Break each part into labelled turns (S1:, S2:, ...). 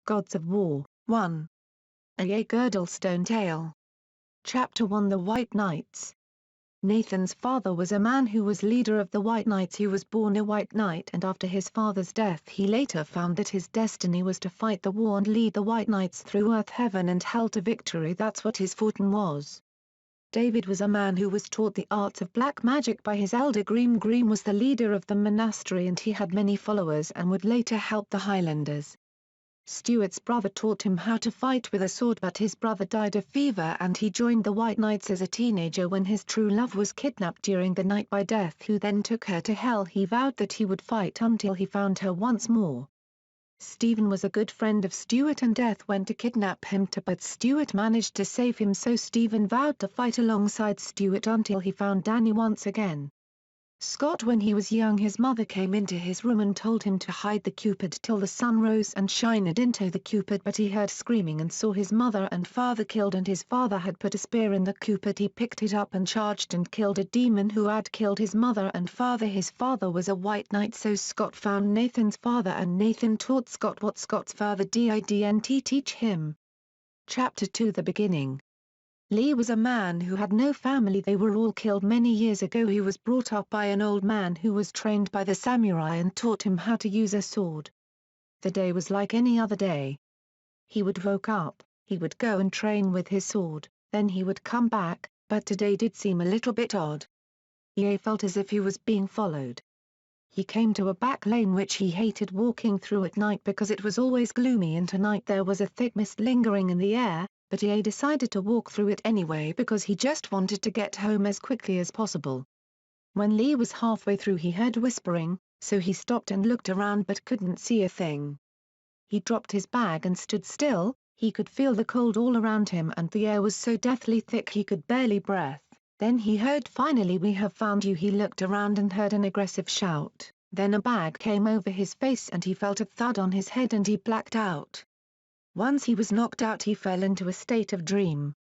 S1: Gods of War, 1. A Yea Girdlestone Tale. Chapter 1 The White Knights. Nathan's father was a man who was leader of the White Knights. He was born a White Knight, and after his father's death he later found that his destiny was to fight the war and lead the White Knights through Earth, Heaven and Hell to victory. That's what his fortune was. David was a man who was taught the arts of black magic by his elder Griem. Griem was the leader of the monastery and he had many followers and would later help the Highlanders. Stuart's brother taught him how to fight with a sword, but his brother died of fever and he joined the White Knights as a teenager when his true love was kidnapped during the night by Death, who then took her to Hell. He vowed that he would fight until he found her once more. Stephen was a good friend of Stuart and Death went to kidnap him too, but Stuart managed to save him, so Stephen vowed to fight alongside Stuart until he found Dany once again. Scott, when he was young, his mother came into his room and told him to hide the Cupid till the sun rose and shined into the Cupid, but he heard screaming and saw his mother and father killed, and his father had put a spear in the Cupid. He picked it up and charged and killed a demon who had killed his mother and father. His father was a White Knight, so Scott found Nathan's father and Nathan taught Scott what Scott's father didn't teach him. Chapter 2 The Beginning. Lee was a man who had no family. They were all killed many years ago. He was brought up by an old man who was trained by the samurai and taught him how to use a sword. The day was like any other day. He would wake up, he would go and train with his sword, then he would come back, but today did seem a little bit odd. Lee felt as if he was being followed. He came to a back lane which he hated walking through at night because it was always gloomy, and tonight there was a thick mist lingering in the air, but he decided to walk through it anyway because he just wanted to get home as quickly as possible. When Lee was halfway through he heard whispering, so he stopped and looked around but couldn't see a thing. He dropped his bag and stood still. He could feel the cold all around him and the air was so deathly thick he could barely breathe. Then he heard, "Finally we have found you." He looked around and heard an aggressive shout, then a bag came over his face and he felt a thud on his head and he blacked out. Once he was knocked out he fell into a state of dream.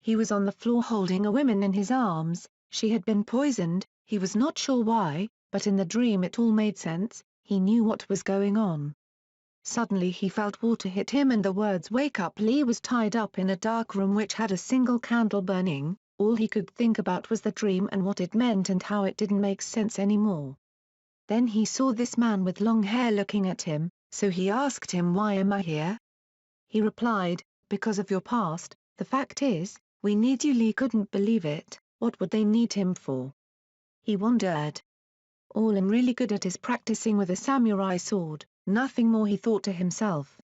S1: He was on the floor holding a woman in his arms. She had been poisoned, he was not sure why, but in the dream it all made sense. He knew what was going on. Suddenly he felt water hit him and the words "wake up." Lee was tied up in a dark room which had a single candle burning. All he could think about was the dream and what it meant and how it didn't make sense anymore. Then he saw this man with long hair looking at him, so he asked him, "Why am I here?" He replied, "Because of your past. The fact is, we need you." Lee couldn't believe it. What would they need him for? He wondered. All I'm really good at is practicing with a samurai sword, nothing more, he thought to himself.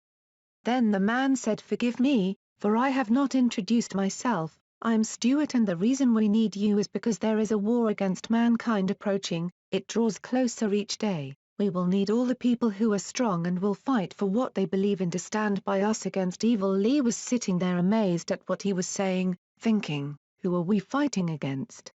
S1: Then the man said, "Forgive me, for I have not introduced myself. I am Stuart, and the reason we need you is because there is a war against mankind approaching. It draws closer each day. We will need all the people who are strong and will fight for what they believe in to stand by us against evil." Lee was sitting there amazed at what he was saying, thinking, who are we fighting against?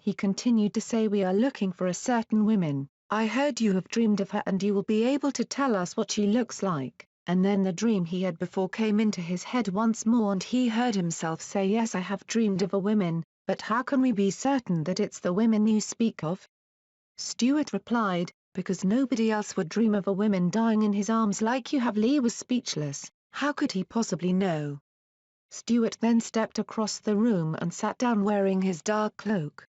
S1: He continued to say, "We are looking for a certain woman. I heard you have dreamed of her and you will be able to tell us what she looks like." And then the dream he had before came into his head once more and he heard himself say, "Yes, I have dreamed of a woman, but how can we be certain that it's the women you speak of?" Stuart replied, "Because nobody else would dream of a woman dying in his arms like you have." Lee was speechless. How could he possibly know? Stuart then stepped across the room and sat down wearing his dark cloak.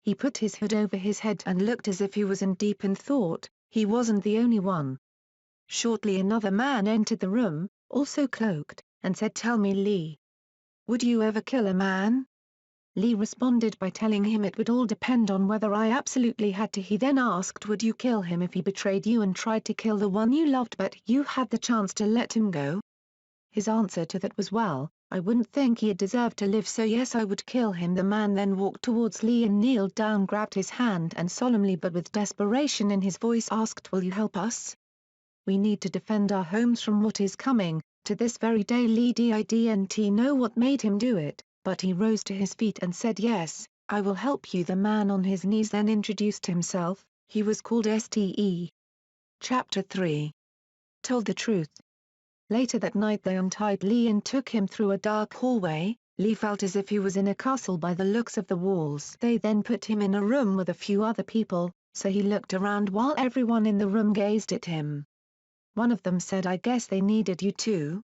S1: He put his hood over his head and looked as if he was in deep in thought. He wasn't the only one. Shortly another man entered the room, also cloaked, and said, "Tell me, Lee. Would you ever kill a man?" Lee responded by telling him it would all depend on whether I absolutely had to. He then asked, "Would you kill him if he betrayed you and tried to kill the one you loved but you had the chance to let him go?" His answer to that was, "Well, I wouldn't think he deserved to live, so yes, I would kill him." The man then walked towards Lee and kneeled down, grabbed his hand and solemnly but with desperation in his voice asked, "Will you help us? We need to defend our homes from what is coming." To this very day Lee didn't know what made him do it, but he rose to his feet and said, "Yes, I will help you." The man on his knees then introduced himself. He was called Ste. Chapter 3. Told the Truth. Later that night they untied Lee and took him through a dark hallway. Lee felt as if he was in a castle by the looks of the walls. They then put him in a room with a few other people, so he looked around while everyone in the room gazed at him. One of them said, I guess they needed you too.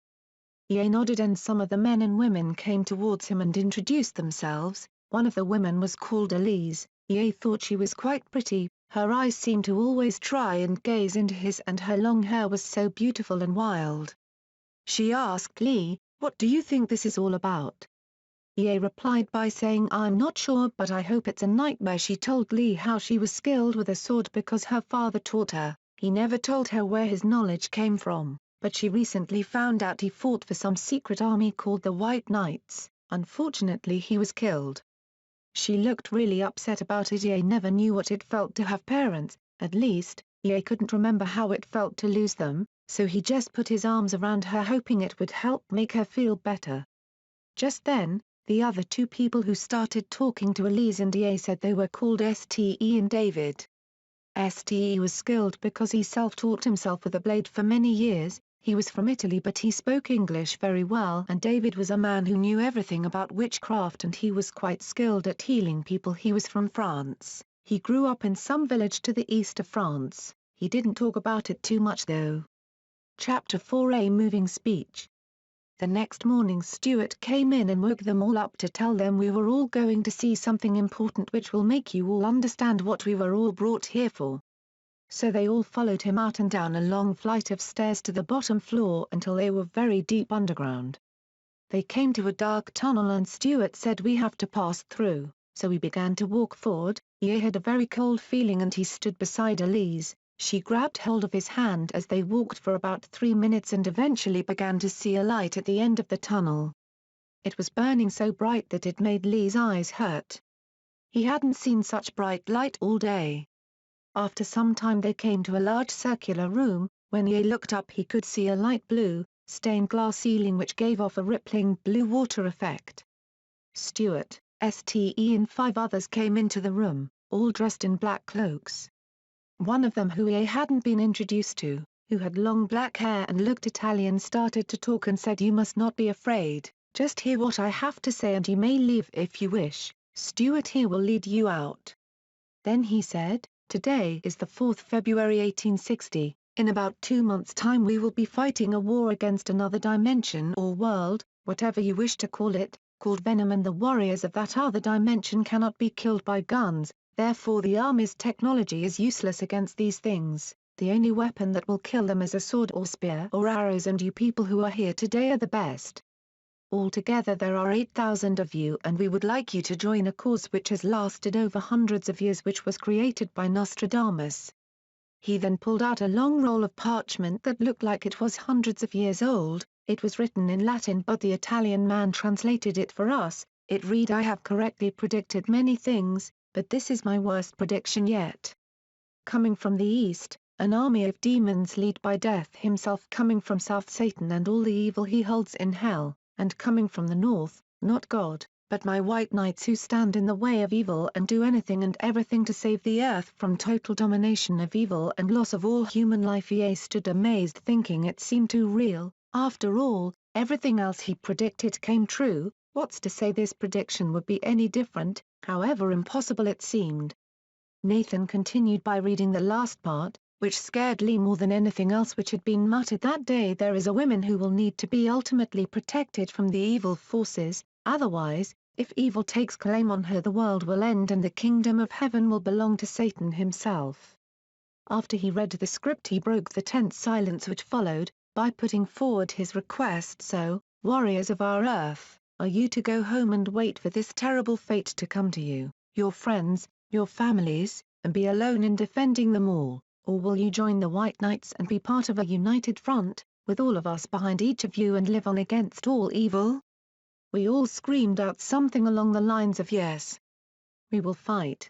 S1: Ye nodded and some of the men and women came towards him and introduced themselves. One of the women was called Elise. Ye thought she was quite pretty, her eyes seemed to always try and gaze into his and her long hair was so beautiful and wild. She asked Lee, what do you think this is all about? Ye replied by saying I'm not sure but I hope it's a nightmare. She told Lee how she was skilled with a sword because her father taught her. He never told her where his knowledge came from, but she recently found out he fought for some secret army called the White Knights. Unfortunately he was killed. She looked really upset about it. Ye never knew what it felt to have parents, at least, Ye couldn't remember how it felt to lose them, so he just put his arms around her hoping it would help make her feel better. Just then, the other two people who started talking to Elise and Ye said they were called Ste and David. Ste was skilled because he self-taught himself with a blade for many years. He was from Italy but he spoke English very well, and David was a man who knew everything about witchcraft and he was quite skilled at healing people. He was from France. He grew up in some village to the east of France. He didn't talk about it too much though. Chapter 4, a moving speech. The next morning Stuart came in and woke them all up to tell them we were all going to see something important which will make you all understand what we were all brought here for. So they all followed him out and down a long flight of stairs to the bottom floor until they were very deep underground. They came to a dark tunnel and Stuart said we have to pass through, so we began to walk forward. Ye had a very cold feeling and he stood beside Elise. She grabbed hold of his hand as they walked for about 3 minutes and eventually began to see a light at the end of the tunnel. It was burning so bright that it made Lee's eyes hurt. He hadn't seen such bright light all day. After some time they came to a large circular room. When Ye looked up he could see a light blue, stained glass ceiling which gave off a rippling blue water effect. Stuart, Ste and 5 others came into the room, all dressed in black cloaks. One of them who Ye hadn't been introduced to, who had long black hair and looked Italian, started to talk and said, you must not be afraid, just hear what I have to say and you may leave if you wish. Stuart here will lead you out. Then he said, today is the 4th February 1860, in about 2 months' time we will be fighting a war against another dimension or world, whatever you wish to call it, called Venom, and the warriors of that other dimension cannot be killed by guns. Therefore the army's technology is useless against these things. The only weapon that will kill them is a sword or spear or arrows, and you people who are here today are the best. Altogether there are 8,000 of you and we would like you to join a cause which has lasted over hundreds of years, which was created by Nostradamus. He then pulled out a long roll of parchment that looked like it was hundreds of years old. It was written in Latin but the Italian man translated it for us. It read, I have correctly predicted many things, but this is my worst prediction yet. Coming from the east, an army of demons led by Death himself, coming from south Satan and all the evil he holds in hell, and coming from the north, not God, but my white knights who stand in the way of evil and do anything and everything to save the earth from total domination of evil and loss of all human life. Ye stood amazed, thinking it seemed too real. After all, everything else he predicted came true. What's to say this prediction would be any different, however impossible it seemed? Nathan continued by reading the last part, which scared Lee more than anything else which had been muttered that day. There is a woman who will need to be ultimately protected from the evil forces, otherwise, if evil takes claim on her, the world will end and the kingdom of heaven will belong to Satan himself. After he read the script he broke the tense silence which followed, by putting forward his request. So, warriors of our earth, are you to go home and wait for this terrible fate to come to you, your friends, your families, and be alone in defending them all, or will you join the White Knights and be part of a united front, with all of us behind each of you and live on against all evil? We all screamed out something along the lines of yes. We will fight.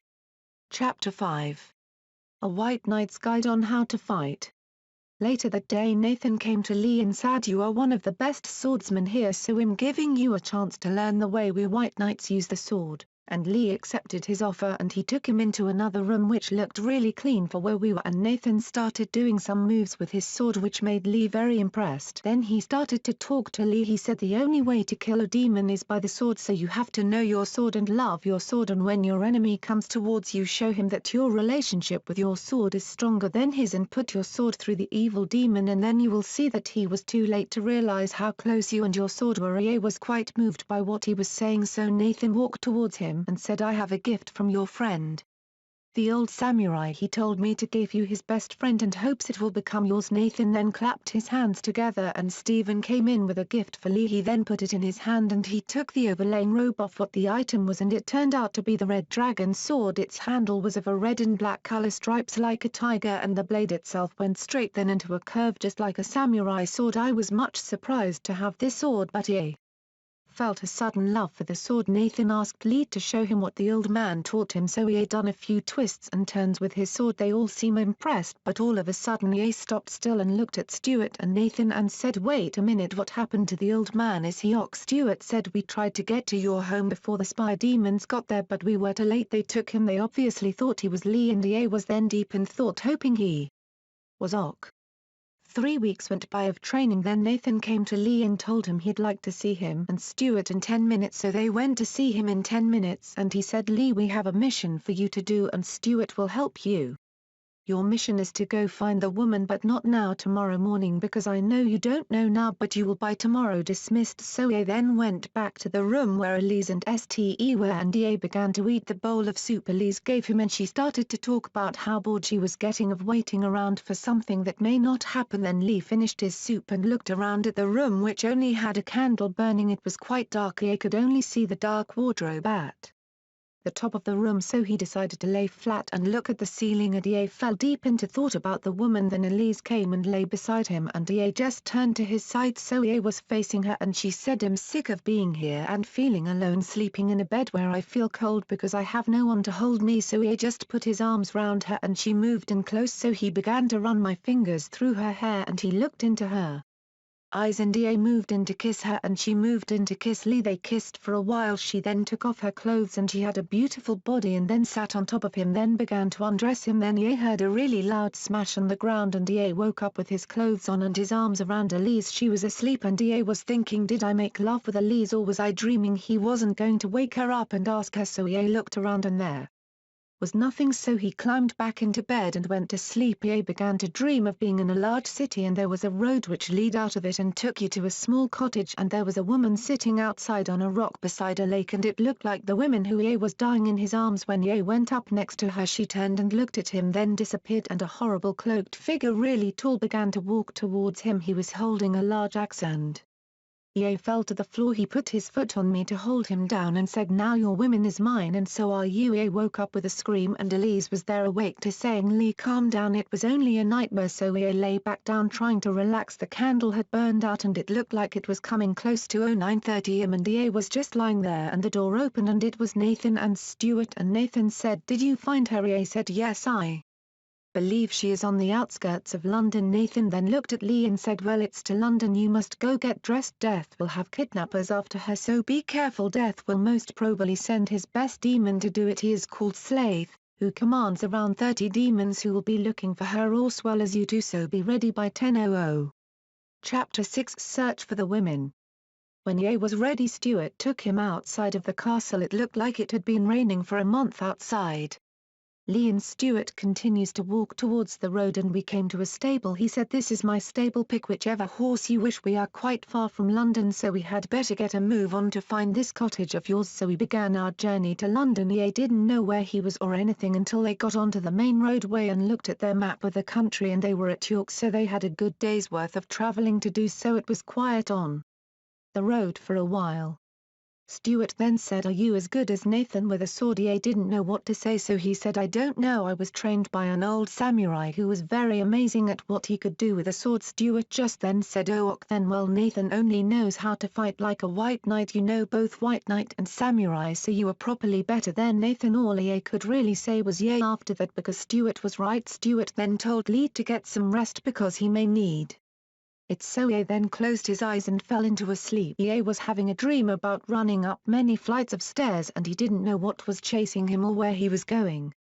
S1: Chapter 5. A White Knight's Guide on How to Fight. Later that day Nathan came to Lee and said, you are one of the best swordsmen here, so I'm giving you a chance to learn the way we White Knights use the sword. and Lee accepted his offer and he took him into another room which looked really clean for where we were, and Nathan started doing some moves with his sword which made Lee very impressed. Then he started to talk to Lee. He said the only way to kill a demon is by the sword, so you have to know your sword and love your sword, and when your enemy comes towards you, show him that your relationship with your sword is stronger than his and put your sword through the evil demon, and then you will see that he was too late to realize how close you and your sword were. Ye was quite moved by what he was saying, so Nathan walked towards him and said, I have a gift from your friend. The old samurai. He told me to give you his best friend and hopes it will become yours. Nathan then clapped his hands together and Stephen came in with a gift for Lee. He then put it in his hand and he took the overlaying robe off what the item was, and it turned out to be the red dragon sword. Its handle was of a red and black color, stripes like a tiger, and the blade itself went straight then into a curve just like a samurai sword. I was much surprised to have this sword, but Ye felt a sudden love for the sword. Nathan asked Lee to show him what the old man taught him, so Ye done a few twists and turns with his sword. They all seem impressed, but all of a sudden Ye stopped still and looked at Stuart and Nathan and said, wait a minute, what happened to the old man? Is he ok? Stuart said, we tried to get to your home before the spy demons got there, but we were too late. They took him. They obviously thought he was Lee, and Ye was then deep in thought, hoping he was ok. 3 weeks went by of training. Then Nathan came to Lee and told him he'd like to see him and Stuart in 10 minutes, so they went to see him in 10 minutes and he said, Lee, we have a mission for you to do and Stuart will help you. Your mission is to go find the woman, but not now, tomorrow morning, because I know you don't know now, but you will by tomorrow. Dismissed. So Ye then went back to the room where Elise and Ste were, and Ye began to eat the bowl of soup Elise gave him, and she started to talk about how bored she was getting of waiting around for something that may not happen. Then Lee finished his soup and looked around at the room, which only had a candle burning. It was quite dark. Ye could only see the dark wardrobe at the top of the room, so he decided to lay flat and look at the ceiling, and Ye fell deep into thought about the woman. Then Elise came and lay beside him, and Ye just turned to his side, so Ye was facing her, and she said, I'm sick of being here and feeling alone, sleeping in a bed where I feel cold because I have no one to hold me. So Ye just put his arms round her and she moved in close, so he began to run my fingers through her hair and he looked into her eyes, and Ye moved in to kiss her and she moved in to kiss Lee. They kissed for a while. She then took off her clothes and she had a beautiful body and then sat on top of him, then began to undress him. Then Ye heard a really loud smash on the ground and Ye woke up with his clothes on and his arms around Elise. She was asleep and Ye was thinking, did I make love with Elise or was I dreaming? He wasn't going to wake her up and ask her, so Ye looked around and there was nothing, so he climbed back into bed and went to sleep. Ye began to dream of being in a large city and there was a road which led out of it and took you to a small cottage, and there was a woman sitting outside on a rock beside a lake, and it looked like the woman who Ye was dying in his arms. When Ye went up next to her, she turned and looked at him, then disappeared, and a horrible cloaked figure really tall began to walk towards him. He was holding a large axe and Ye fell to the floor. He put his foot on me to hold him down and said, now your woman is mine and so are you. Ye woke up with a scream and Elise was there awake to saying, Lee, calm down, it was only a nightmare. So Ye lay back down trying to relax. The candle had burned out and it looked like it was coming close to 09:30 am, and Ye was just lying there and the door opened and it was Nathan and Stuart, and Nathan said, did you find her? Ye said, yes, I believe she is on the outskirts of London. Nathan then looked at Lee and said, well, it's to London, you must go get dressed. Death will have kidnappers after her, so be careful. Death will most probably send his best demon to do it. He is called Slaith, who commands around 30 demons who will be looking for her as well as you do, so be ready by 10:00. Chapter 6 Search for the Women. When Ye was ready, Stuart took him outside of the castle. It looked like it had been raining for a month outside. Lee and Stuart continues to walk towards the road and we came to a stable. He said, this is my stable, pick whichever horse you wish. We are quite far from London, so we had better get a move on to find this cottage of yours. So we began our journey to London. Ye didn't know where he was or anything until they got onto the main roadway and looked at their map of the country, and they were at York, so they had a good day's worth of travelling to do, so it was quiet on the road for a while. Stuart then said, are you as good as Nathan with a sword? Ye didn't know what to say, so he said, I don't know, I was trained by an old samurai who was very amazing at what he could do with a sword. Stuart just then said, oh ok then, well, Nathan only knows how to fight like a white knight. You know both white knight and samurai, so you are properly better than Nathan. All Ye could really say was yay after that, because Stuart was right. Stuart then told Lee to get some rest because he may need Ye then closed his eyes and fell into a sleep. Ye was having a dream about running up many flights of stairs and he didn't know what was chasing him or where he was going.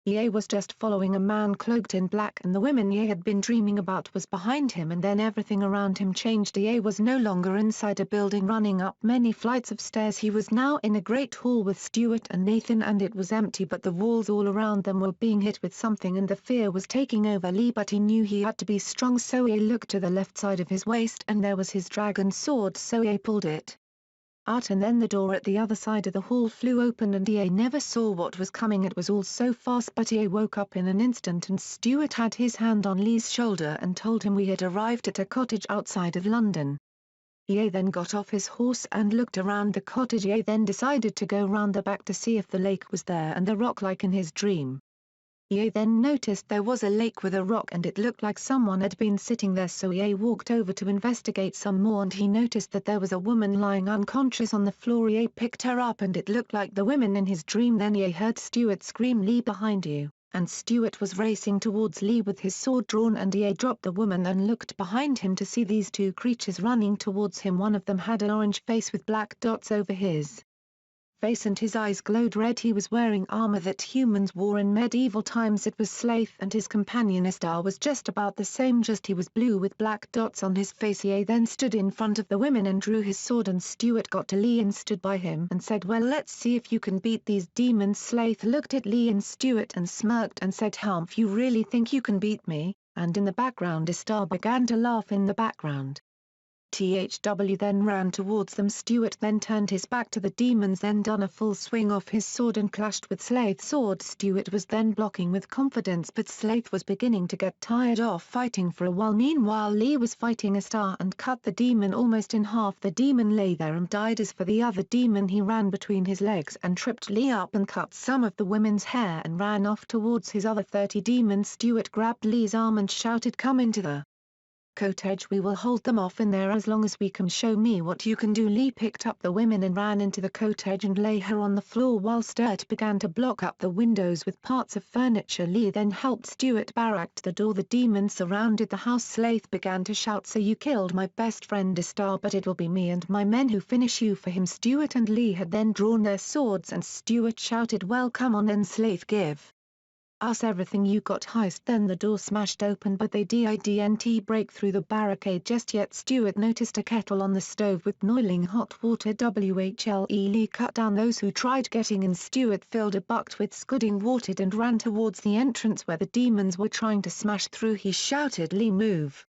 S1: Ye was just following a man cloaked in black and the woman Ye had been dreaming about was behind him and then everything around him changed. Ye was no longer inside a building running up many flights of stairs. He was now in a great hall with Stuart and Nathan and it was empty but the walls all around them were being hit with something and the fear was taking over Lee, but he knew he had to be strong, so Ye looked to the left side of his waist and there was his dragon sword, so Ye pulled it out and then the door at the other side of the hall flew open and Ye never saw what was coming. It was all so fast, but Ye woke up in an instant and Stuart had his hand on Lee's shoulder and told him we had arrived at a cottage outside of London. Ye then got off his horse and looked around the cottage. Ye then decided to go round the back to see if the lake was there and the rock like in his dream. Ye then noticed there was a lake with a rock and it looked like someone had been sitting there, so Ye walked over to investigate some more and he noticed that there was a woman lying unconscious on the floor. Ye picked her up and it looked like the woman in his dream. Then Ye heard Stuart scream, "Lee, behind you," and Stuart was racing towards Lee with his sword drawn and Ye dropped the woman and looked behind him to see these two creatures running towards him. One of them had an orange face with black dots over his face and his eyes glowed red. He was wearing armor that humans wore in medieval times. It was Slaith, and his companion Istar was just about the same, just he was blue with black dots on his face. Ye then stood in front of the women and drew his sword and Stuart got to Lee and stood by him and said, "Well, let's see if you can beat these demons." Slaith looked at Lee and Stuart and smirked and said, "Humph, you really think you can beat me?" And in the background Istar began to laugh in the background. THW then ran towards them. Stuart then turned his back to the demons, then done a full swing off his sword and clashed with Slaith's sword. Stuart was then blocking with confidence, but Slaith was beginning to get tired of fighting for a while. Meanwhile Lee was fighting Istar and cut the demon almost in half. The demon lay there and died. As for the other demon, he ran between his legs and tripped Lee up and cut some of the women's hair and ran off towards his other 30 demons. Stuart grabbed Lee's arm and shouted, "Come into the cottage, we will hold them off in there as long as we can. Show me what you can do." Lee picked up the women and ran into the cottage and lay her on the floor while Stuart began to block up the windows with parts of furniture. Lee then helped Stuart barracked the door. The demons surrounded the house. Slaith began to shout, "So you killed my best friend Istar, but it will be me and my men who finish you for him." Stuart and Lee had then drawn their swords and Stuart shouted, "Well, come on then, Slaith, give us everything you got." Heist. Then the door smashed open but they didn't break through the barricade just yet. Stuart noticed a kettle on the stove with boiling hot water. WHLE Lee cut down those who tried getting in. Stuart filled a bucket with scalding water and ran towards the entrance where the demons were trying to smash through. He shouted, "Lee, move."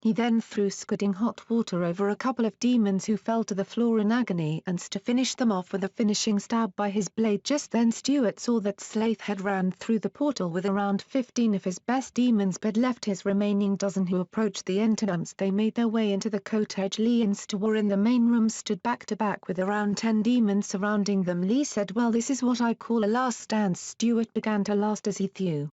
S1: He then threw scalding hot water over a couple of demons who fell to the floor in agony and to finish them off with a finishing stab by his blade. Just then Stuart saw that Slaith had ran through the portal with around 15 of his best demons but left his remaining dozen who approached the entrance. They made their way into the cottage. Lee and Stu were in the main room, stood back to back with around 10 demons surrounding them. Lee said, "Well, this is what I call a last stand." Stuart began to last as he threw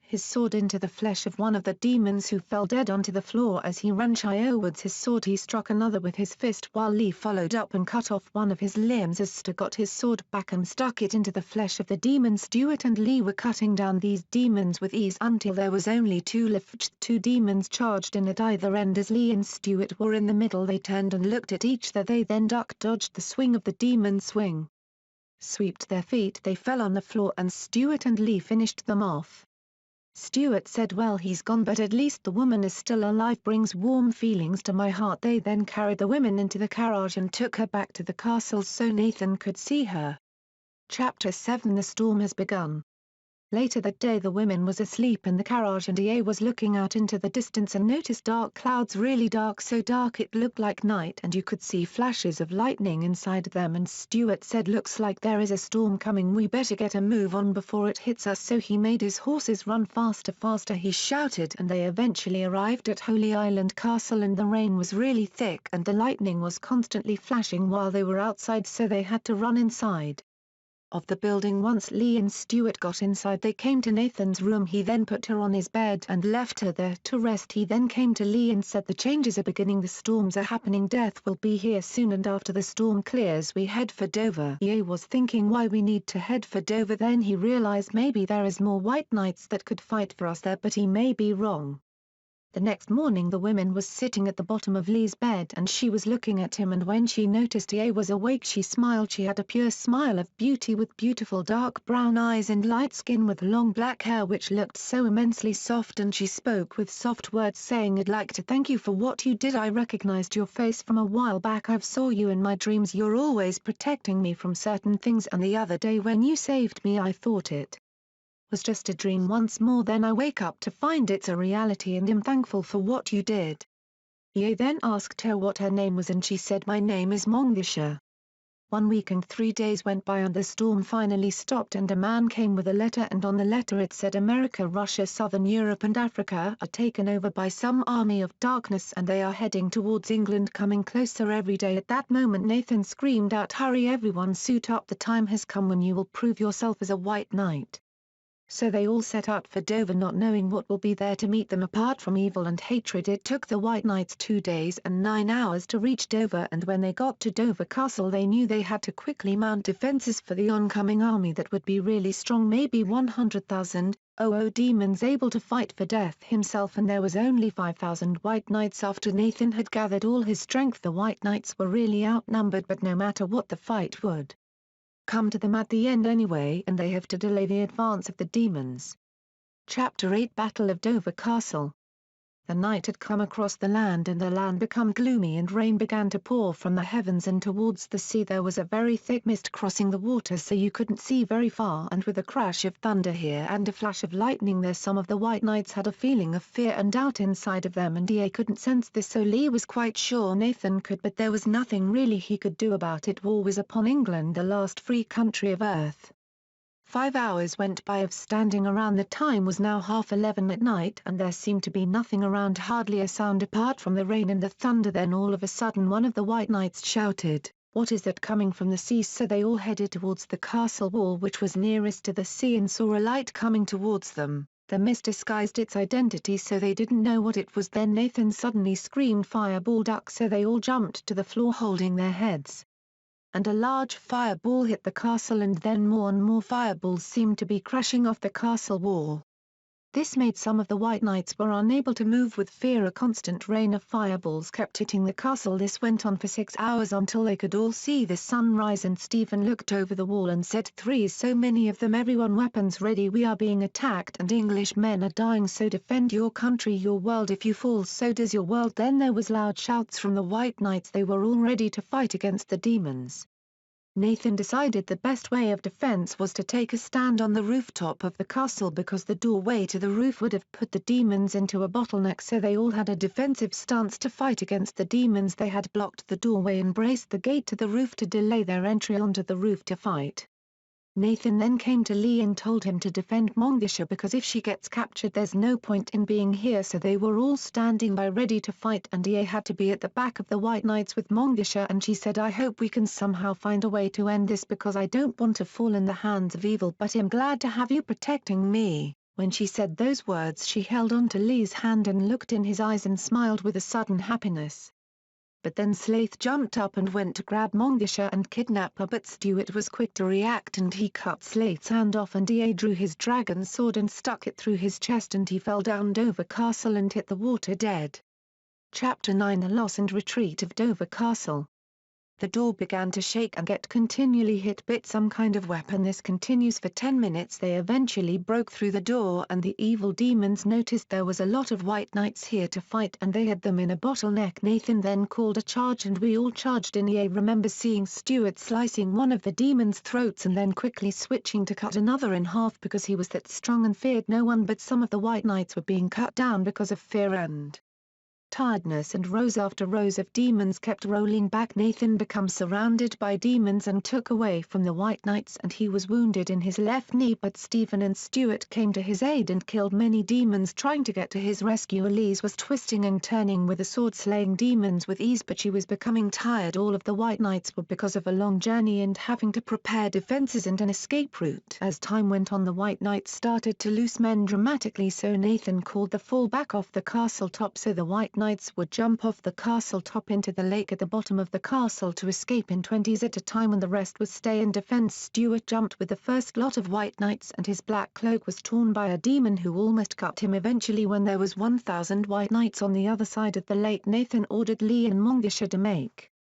S1: his sword into the flesh of one of the demons who fell dead onto the floor. As he ran towards his sword, he struck another with his fist while Lee followed up and cut off one of his limbs. As Stu got his sword back and stuck it into the flesh of the demon, Stuart and Lee were cutting down these demons with ease until there was only 2 left. 2 demons charged in at either end. As Lee and Stuart were in the middle, they turned and looked at each other. They then duck-dodged the swing of the demon's swing. Swept their feet, they fell on the floor and Stuart and Lee finished them off. Stuart said, "Well, he's gone, but at least the woman is still alive. Brings warm feelings to my heart." They then carried the women into the carriage and took her back to the castle so Nathan could see her. Chapter 7 The storm has begun. Later that day the women was asleep in the carriage and Ye was looking out into the distance and noticed dark clouds, really dark, so dark it looked like night, and you could see flashes of lightning inside them. And Stuart said, "Looks like there is a storm coming, we better get a move on before it hits us." So he made his horses run faster, faster, he shouted, and they eventually arrived at Holy Island Castle. And the rain was really thick and the lightning was constantly flashing while they were outside, so they had to run inside of the building. Once Lee and Stuart got inside, they came to Nathan's room. He then put her on his bed and left her there to rest. He then came to Lee and said, "The changes are beginning, the storms are happening, death will be here soon, and after the storm clears we head for Dover." Ye was thinking why we need to head for Dover. Then he realized maybe there is more white knights that could fight for us there, but he may be wrong. The next morning the woman was sitting at the bottom of Lee's bed and she was looking at him, and when she noticed he was awake she smiled. She had a pure smile of beauty with beautiful dark brown eyes and light skin with long black hair which looked so immensely soft, and she spoke with soft words saying, "I'd like to thank you for what you did. I recognized your face from a while back. I've saw you in my dreams. You're always protecting me from certain things, and the other day when you saved me I thought it was just a dream once more, then I wake up to find it's a reality and am thankful for what you did." Ye then asked her what her name was and she said, "My name is Monglisha." 1 week and 3 days went by and the storm finally stopped, and a man came with a letter, and on the letter it said, "America, Russia, Southern Europe and Africa are taken over by some army of darkness and they are heading towards England, coming closer every day." At that moment Nathan screamed out, "Hurry everyone, suit up, the time has come when you will prove yourself as a white knight." So they all set out for Dover, not knowing what will be there to meet them apart from evil and hatred. It took the White Knights 2 days and 9 hours to reach Dover, and when they got to Dover Castle they knew they had to quickly mount defences for the oncoming army that would be really strong, maybe 100,000 demons able to fight for Death himself, and there was only 5,000 White Knights. After Nathan had gathered all his strength, the White Knights were really outnumbered, but no matter what, the fight would come to them at the end anyway, and they have to delay the advance of the demons. Chapter 8 Battle of Dover Castle. The night had come across the land and the land become gloomy and rain began to pour from the heavens, and towards the sea there was a very thick mist crossing the water so you couldn't see very far, and with a crash of thunder here and a flash of lightning there, some of the White Knights had a feeling of fear and doubt inside of them, and they couldn't sense this, so Lee was quite sure Nathan could, but there was nothing really he could do about it. War was upon England, the last free country of earth. 5 hours went by of standing around. The time was now 11:30 at night and there seemed to be nothing around, hardly a sound apart from the rain and the thunder. Then all of a sudden one of the White Knights shouted, "What is that coming from the sea?" So they all headed towards the castle wall which was nearest to the sea and saw a light coming towards them. The mist disguised its identity so they didn't know what it was. Then Nathan suddenly screamed, "Fireball, duck!" So they all jumped to the floor holding their heads, and a large fireball hit the castle, and then more and more fireballs seemed to be crashing off the castle wall. This made some of the White Knights were unable to move with fear. A constant rain of fireballs kept hitting the castle. This went on for 6 hours until they could all see the sun rise, and Stephen looked over the wall and said, "Three, so many of them, everyone weapons ready. We are being attacked and English men are dying, so defend your country, your world. If you fall, so does your world." Then there was loud shouts from the White Knights. They were all ready to fight against the demons. Nathan decided the best way of defense was to take a stand on the rooftop of the castle because the doorway to the roof would have put the demons into a bottleneck, so they all had a defensive stance to fight against the demons. They had blocked the doorway and braced the gate to the roof to delay their entry onto the roof to fight. Nathan then came to Lee and told him to defend Monglisha because if she gets captured there's no point in being here. So they were all standing by ready to fight, and Ye had to be at the back of the White Knights with Monglisha, and she said, "I hope we can somehow find a way to end this because I don't want to fall in the hands of evil, but I'm glad to have you protecting me." When she said those words she held on to Lee's hand and looked in his eyes and smiled with a sudden happiness. But then Slaith jumped up and went to grab Monglisha and kidnap her, but Stuart was quick to react and he cut Slaith's hand off, and Ye drew his dragon sword and stuck it through his chest, and he fell down Dover Castle and hit the water dead. Chapter 9 The Loss and Retreat of Dover Castle. The door began to shake and get continually hit by some kind of weapon. This continues for 10 minutes. They eventually broke through the door and the evil demons noticed there was a lot of White Knights here to fight and they had them in a bottleneck. Nathan then called a charge and we all charged in. Ye remembers seeing Stuart slicing one of the demons' throats and then quickly switching to cut another in half because he was that strong and feared no one, but some of the White Knights were being cut down because of fear and tiredness, and rows after rows of demons kept rolling back. Nathan became surrounded by demons and took away from the White Knights, and he was wounded in his left knee, but Stephen and Stuart came to his aid and killed many demons trying to get to his rescue. Elise was twisting and turning with a sword slaying demons with ease, but she was becoming tired. All of the White Knights were because of a long journey and having to prepare defenses and an escape route. As time went on the White Knights started to lose men dramatically, so Nathan called the fall back off the castle top so the White knights would jump off the castle top into the lake at the bottom of the castle to escape in 20s at a time and the rest would stay and defend. Stuart jumped with the first lot of white knights and his black cloak was torn by a demon who almost cut him eventually. When there was 1,000 white knights on the other side of the lake, Nathan ordered Lee and Mongisha to make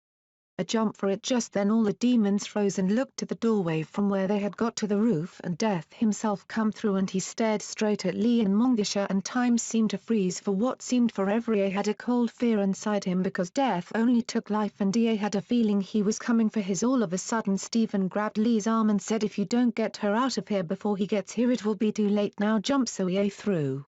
S1: a jump for it. Just then all the demons froze and looked to the doorway from where they had got to the roof, and Death himself come through and he stared straight at Lee and Mongisha, and time seemed to freeze for what seemed forever. He had a cold fear inside him because Death only took life and he had a feeling he was coming for his. All of a sudden Stephen grabbed Lee's arm and said, "If you don't get her out of here before he gets here it will be too late now, jump." So he threw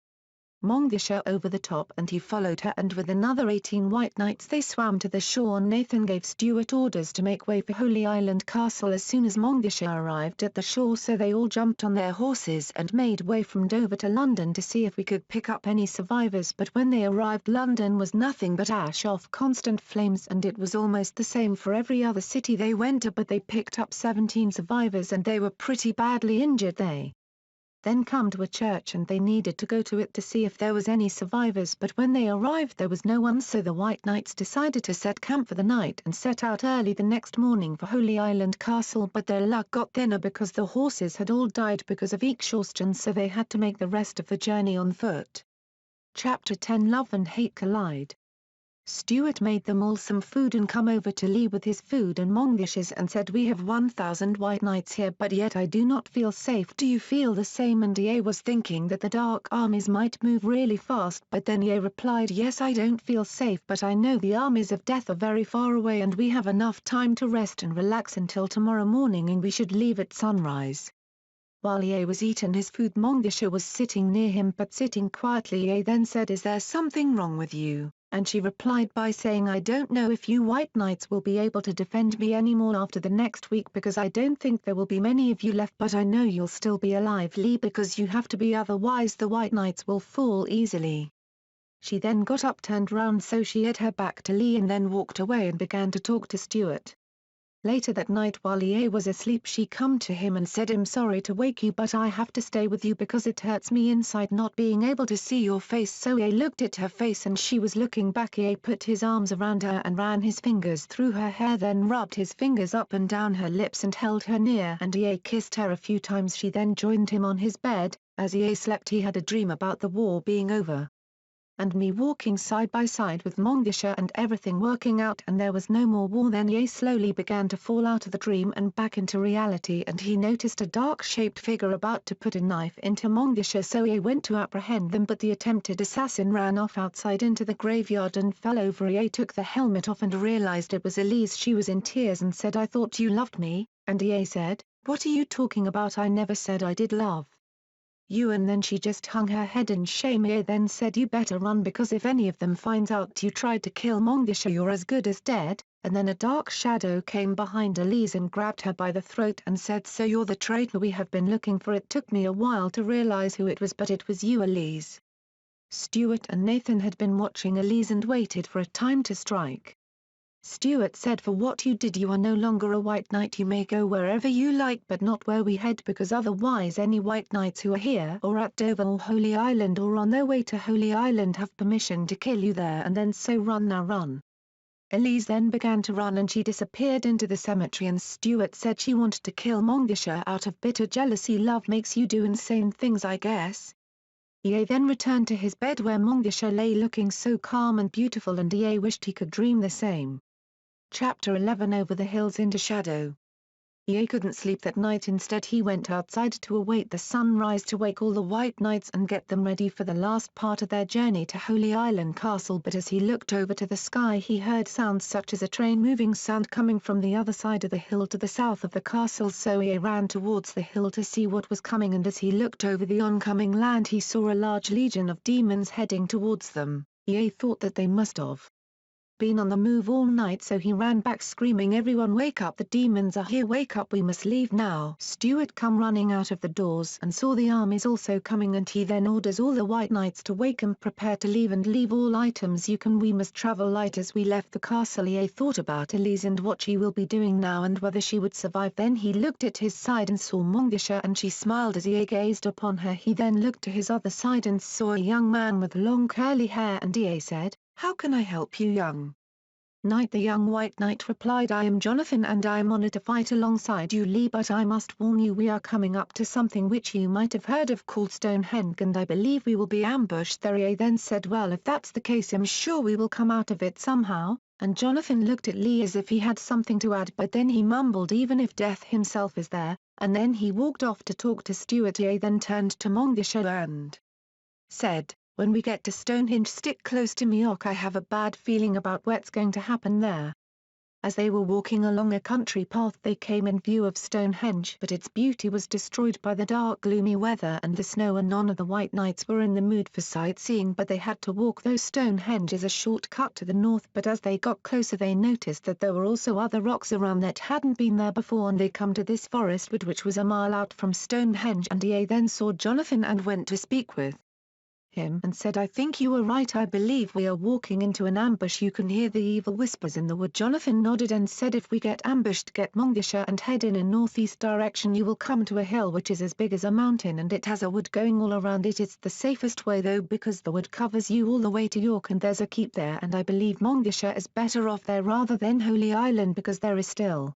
S1: Mongisha over the top and he followed her, and with another 18 white knights they swam to the shore. Nathan gave Stuart orders to make way for Holy Island Castle as soon as Mongisha arrived at the shore, so they all jumped on their horses and made way from Dover to London to see if we could pick up any survivors. But when they arrived, London was nothing but ash off constant flames, and it was almost the same for every other city they went to. But they picked up 17 survivors and they were pretty badly injured. They then come to a church and they needed to go to it to see if there was any survivors, but when they arrived there was no one, so the White Knights decided to set camp for the night and set out early the next morning for Holy Island Castle. But their luck got thinner because the horses had all died because of exhaustion, so they had to make the rest of the journey on foot. Chapter 10 Love and Hate Collide. Stuart made them all some food and come over to Lee with his food and Mongisha's and said, "We have 1,000 white knights here, but yet I do not feel safe. Do you feel the same?" And Ye was thinking that the dark armies might move really fast, but then Ye replied, "Yes, I don't feel safe, but I know the armies of death are very far away and we have enough time to rest and relax until tomorrow morning, and we should leave at sunrise." While Ye was eating his food, Mongisha was sitting near him but sitting quietly. Ye then said, "Is there something wrong with you?" And she replied by saying, "I don't know if you white knights will be able to defend me anymore after the next week, because I don't think there will be many of you left, but I know you'll still be alive, Lee, because you have to be, otherwise the white knights will fall easily." She then got up, turned round, so she had her back to Lee, and then walked away and began to talk to Stuart. Later that night while Ye was asleep, she come to him and said, "I'm sorry to wake you, but I have to stay with you because it hurts me inside not being able to see your face." So Ye looked at her face and she was looking back. Ye put his arms around her and ran his fingers through her hair, then rubbed his fingers up and down her lips and held her near, and Ye kissed her a few times. She then joined him on his bed. As Ye slept, he had a dream about the war being over and me walking side by side with Mongisha and everything working out, and there was no more war. Then Ye slowly began to fall out of the dream and back into reality, and he noticed a dark-shaped figure about to put a knife into Mongisha, so Ye went to apprehend them, but the attempted assassin ran off outside into the graveyard and fell over. Ye took the helmet off and realized it was Elise. She was in tears and said, "I thought you loved me," and Ye said, "What are you talking about? I never said I did love you." And then she just hung her head in shame. Ye then said, "You better run, because if any of them finds out you tried to kill Mongisha you're as good as dead." And then a dark shadow came behind Elise and grabbed her by the throat and said, "So you're the traitor we have been looking for. It took me a while to realize who it was, but it was you, Elise." Stuart and Nathan had been watching Elise and waited for a time to strike. Stuart said, "For what you did you are no longer a white knight. You may go wherever you like, but not where we head, because otherwise any white knights who are here or at Dover or Holy Island or on their way to Holy Island have permission to kill you there and then, so run now, run." Elise then began to run and she disappeared into the cemetery, and Stuart said she wanted to kill Mongisha out of bitter jealousy. "Love makes you do insane things, I guess." Ye then returned to his bed where Mongisha lay looking so calm and beautiful, and Ye wished he could dream the same. Chapter 11 Over the Hills into Shadow. Ye couldn't sleep that night. Instead he went outside to await the sunrise to wake all the white knights and get them ready for the last part of their journey to Holy Island Castle. But as he looked over to the sky he heard sounds such as a train moving sound coming from the other side of the hill to the south of the castle, so he ran towards the hill to see what was coming, and as he looked over the oncoming land he saw a large legion of demons heading towards them. Ye thought that they must have been on the move all night, so he ran back screaming, "Everyone wake up, the demons are here, wake up, we must leave now." Stuart come running out of the doors and saw the armies also coming, and he then orders all the white knights to wake and prepare to leave, and leave all items you can. We must travel light. As we left the castle Ye thought about Elise and what she will be doing now and whether she would survive. Then he looked at his side and saw Mongisha, and she smiled as Ye gazed upon her. He then looked to his other side and saw a young man with long curly hair, and Ye said, How can I help you, young knight? The young white knight replied, I am Jonathan and I am honored to fight alongside you, Lee, but I must warn you we are coming up to something which you might have heard of called Stonehenge, and I believe we will be ambushed there. He then said, well, if that's the case I'm sure we will come out of it somehow, and Jonathan looked at Lee as if he had something to add, but then he mumbled, even if death himself is there, and then he walked off to talk to Stuart. He then turned to Montgisha and said, when we get to Stonehenge stick close to me, I have a bad feeling about what's going to happen there. As they were walking along a country path they came in view of Stonehenge, but its beauty was destroyed by the dark gloomy weather and the snow, and none of the white knights were in the mood for sightseeing, but they had to walk, though Stonehenge is a short cut to the north. But as they got closer they noticed that there were also other rocks around that hadn't been there before, and they come to this forest wood which was a mile out from Stonehenge, and he then saw Jonathan and went to speak with him and said, I think you were right, I believe we are walking into an ambush. You can hear the evil whispers in the wood. Jonathan nodded and said, if we get ambushed, get Montgisha and head in a northeast direction. You will come to a hill which is as big as a mountain and it has a wood going all around it. It's the safest way though, because the wood covers you all the way to York and there's a keep there, and I believe Montgisha is better off there rather than Holy Island because there is still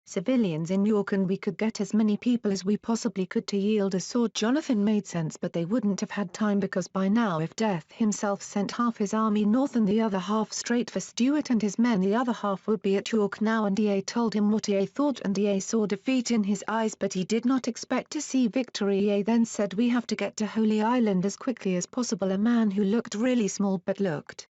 S1: civilians in York and we could get as many people as we possibly could to yield a sword. Jonathan made sense, but they wouldn't have had time because by now if Death himself sent half his army north and the other half straight for Stuart and his men, the other half would be at York now. And Ea told him what Ea thought, and Ea saw defeat in his eyes, but he did not expect to see victory. Ea then said, we have to get to Holy Island as quickly as possible. A man who looked really small but looked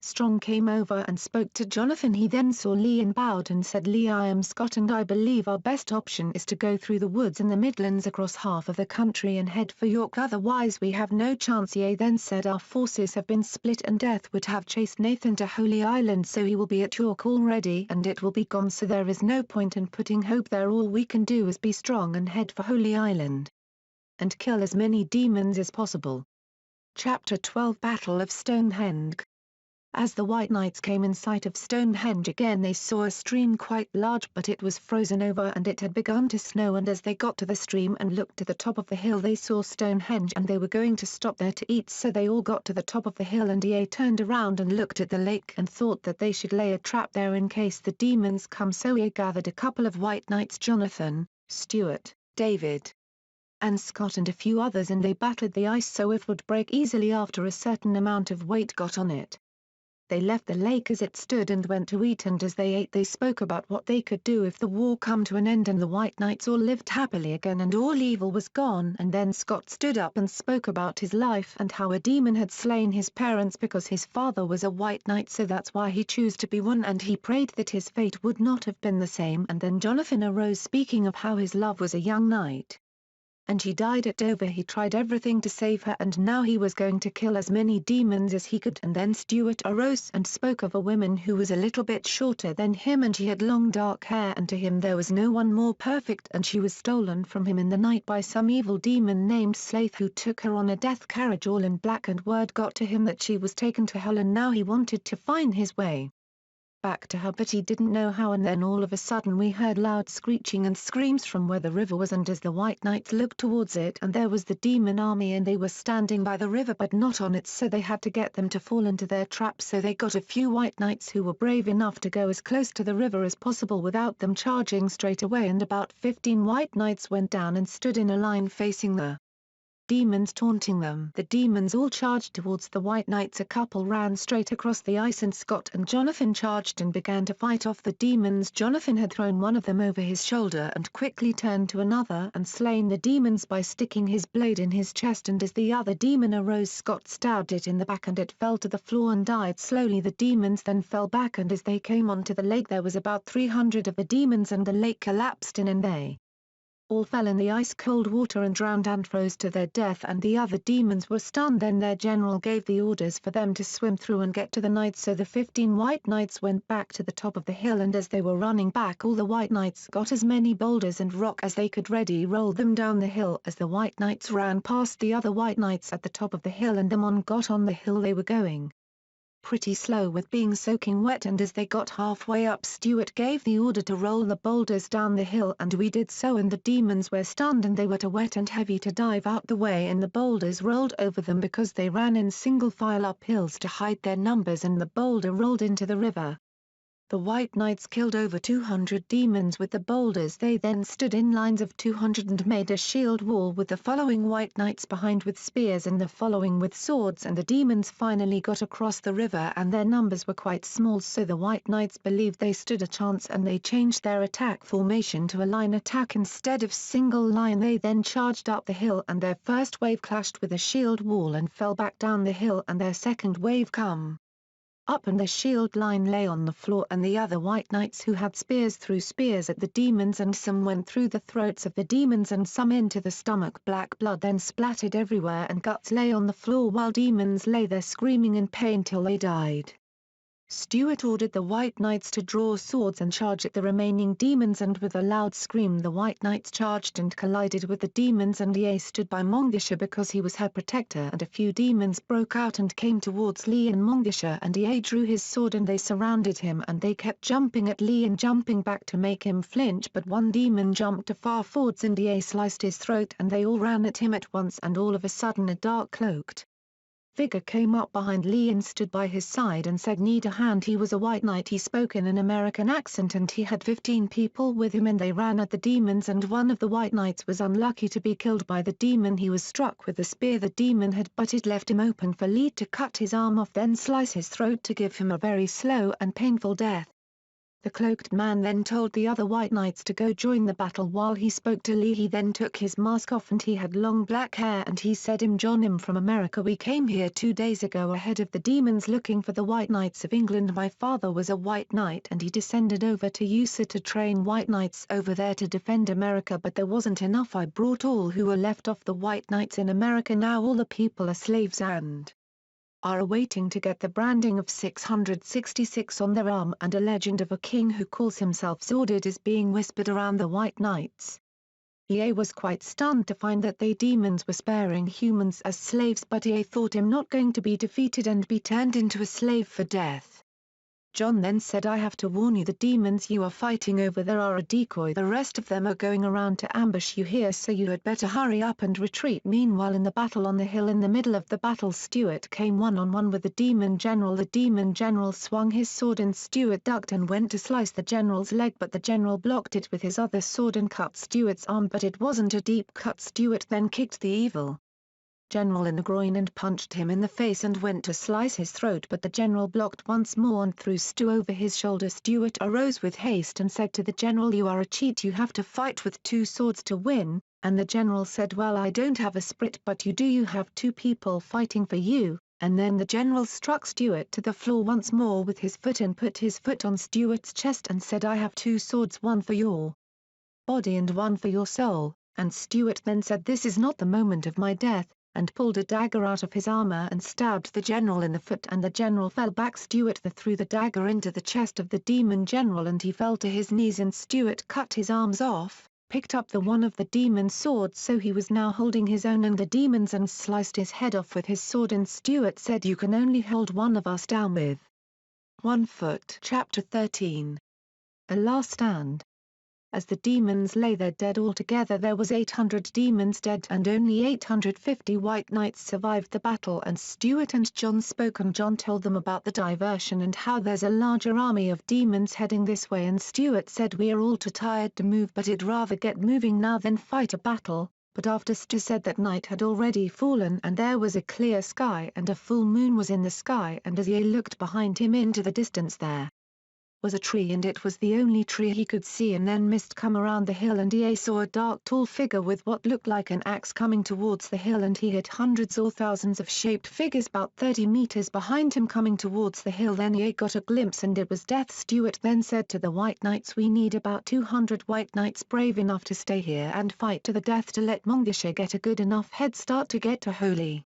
S1: strong came over and spoke to Jonathan. He then saw Lee and bowed and said, Lee, I am Scott and I believe our best option is to go through the woods in the Midlands across half of the country and head for York, otherwise we have no chance. He then said, our forces have been split and Death would have chased Nathan to Holy Island, so he will be at York already and it will be gone, so there is no point in putting hope there. All we can do is be strong and head for Holy Island and kill as many demons as possible. Chapter 12 Battle of Stonehenge. As the White Knights came in sight of Stonehenge again they saw a stream quite large, but it was frozen over and it had begun to snow, and as they got to the stream and looked to the top of the hill they saw Stonehenge and they were going to stop there to eat, so they all got to the top of the hill and Ea turned around and looked at the lake and thought that they should lay a trap there in case the demons come, so Ea gathered a couple of White Knights, Jonathan, Stuart, David and Scott and a few others, and they battered the ice so it would break easily after a certain amount of weight got on it. They left the lake as it stood and went to eat, and as they ate they spoke about what they could do if the war come to an end and the White Knights all lived happily again and all evil was gone. And then Scott stood up and spoke about his life and how a demon had slain his parents because his father was a White Knight, so that's why he chose to be one, and he prayed that his fate would not have been the same. And then Jonathan arose speaking of how his love was a young knight and she died at Dover. He tried everything to save her and now he was going to kill as many demons as he could. And then Stuart arose and spoke of a woman who was a little bit shorter than him and she had long dark hair, and to him there was no one more perfect, and she was stolen from him in the night by some evil demon named Slaith who took her on a death carriage all in black, and word got to him that she was taken to hell, and now he wanted to find his way back to her, but he didn't know how. And then all of a sudden we heard loud screeching and screams from where the river was, and as the White Knights looked towards it, and there was the demon army and they were standing by the river but not on it, so they had to get them to fall into their trap. So they got a few White Knights who were brave enough to go as close to the river as possible without them charging straight away, and about 15 White Knights went down and stood in a line facing the demons, taunting them. The demons all charged towards the White Knights. A couple ran straight across the ice and Scott and Jonathan charged and began to fight off the demons. Jonathan had thrown one of them over his shoulder and quickly turned to another and slain the demons by sticking his blade in his chest, and as the other demon arose Scott stabbed it in the back and it fell to the floor and died slowly. The demons then fell back, and as they came onto the lake there was about 300 of the demons and the lake collapsed in and they all fell in the ice-cold water and drowned and froze to their death, and the other demons were stunned. Then their general gave the orders for them to swim through and get to the knights, so the 15 White Knights went back to the top of the hill, and as they were running back all the White Knights got as many boulders and rock as they could ready rolled them down the hill. As the White Knights ran past the other White Knights at the top of the hill and them on got on the hill they were going pretty slow with being soaking wet, and as they got halfway up Stuart gave the order to roll the boulders down the hill, and we did so, and the demons were stunned and they were too wet and heavy to dive out the way, and the boulders rolled over them because they ran in single file up hills to hide their numbers, and the boulder rolled into the river. The White Knights killed over 200 demons with the boulders. They then stood in lines of 200 and made a shield wall with the following White Knights behind with spears and the following with swords, and the demons finally got across the river, and their numbers were quite small, so the White Knights believed they stood a chance, and they changed their attack formation to a line attack instead of single line. They then charged up the hill, and their first wave clashed with a shield wall and fell back down the hill, and their second wave come up and the shield line lay on the floor, and the other White Knights who had spears threw spears at the demons, and some went through the throats of the demons and some into the stomach. Black blood then splattered everywhere and guts lay on the floor while demons lay there screaming in pain till they died. Stuart ordered the White Knights to draw swords and charge at the remaining demons, and with a loud scream the White Knights charged and collided with the demons, and Ea stood by Montgisha because he was her protector, and a few demons broke out and came towards Lee and Montgisha, and Ea drew his sword and they surrounded him, and they kept jumping at Lee and jumping back to make him flinch, but one demon jumped too far forwards and Ea sliced his throat, and they all ran at him at once, and all of a sudden a dark cloaked figure came up behind Lee and stood by his side and said need a hand. He was a White Knight. He spoke in an American accent and he had 15 people with him, and they ran at the demons, and one of the White Knights was unlucky to be killed by the demon. He was struck with the spear the demon had, but it left him open for Lee to cut his arm off then slice his throat to give him a very slow and painful death. The cloaked man then told the other White Knights to go join the battle. While he spoke to Lee he then took his mask off, and he had long black hair, and he said I'm from America. We came here 2 days ago ahead of the demons looking for the White Knights of England. My father was a White Knight and he descended over to USA to train White Knights over there to defend America, but there wasn't enough. I brought all who were left off the White Knights in America. Now all the people are slaves and are awaiting to get the branding of 666 on their arm, and a legend of a king who calls himself Zordid is being whispered around the White Knights. Ea was quite stunned to find that they demons were sparing humans as slaves, but Ea thought him not going to be defeated and be turned into a slave for death. John then said I have to warn you, the demons you are fighting over there are a decoy. The rest of them are going around to ambush you here, so you had better hurry up and retreat. Meanwhile in the battle on the hill, in the middle of the battle, Stuart came one-on-one with the demon general. The demon general swung his sword and Stuart ducked and went to slice the general's leg, but the general blocked it with his other sword and cut Stuart's arm, but it wasn't a deep cut. Stuart then kicked the evil general in the groin and punched him in the face and went to slice his throat, but the general blocked once more and threw Stu over his shoulder. Stuart arose with haste and said to the general, you are a cheat, you have to fight with 2 swords to win, and the general said, well, I don't have a sprit, but you have 2 people fighting for you, and then the general struck Stuart to the floor once more with his foot and put his foot on Stuart's chest and said, I have 2 swords, one for your body and one for your soul, and Stuart then said, this is not the moment of my death, and pulled a dagger out of his armor and stabbed the general in the foot, and the general fell back. Stuart threw the dagger into the chest of the demon general and he fell to his knees, and Stuart cut his arms off, picked up the one of the demon's swords, so he was now holding his own and the demons, and sliced his head off with his sword, and Stuart said you can only hold one of us down with 1 foot. Chapter 13. A Last Stand. As the demons lay there dead altogether, there was 800 demons dead and only 850 White Knights survived the battle, and Stuart and John spoke, and John told them about the diversion and how there's a larger army of demons heading this way, and Stuart said we are all too tired to move, but he'd rather get moving now than fight a battle. But after Stu said that night had already fallen and there was a clear sky and a full moon was in the sky, and as he looked behind him into the distance there was a tree, and it was the only tree he could see, and then mist come around the hill, and Ea saw a dark tall figure with what looked like an axe coming towards the hill, and he had hundreds or thousands of shaped figures about 30 meters behind him coming towards the hill. Then Ea got a glimpse and it was death. Stuart then said to the White Knights, we need about 200 White Knights brave enough to stay here and fight to the death to let Montgisha get a good enough head start to get to Holy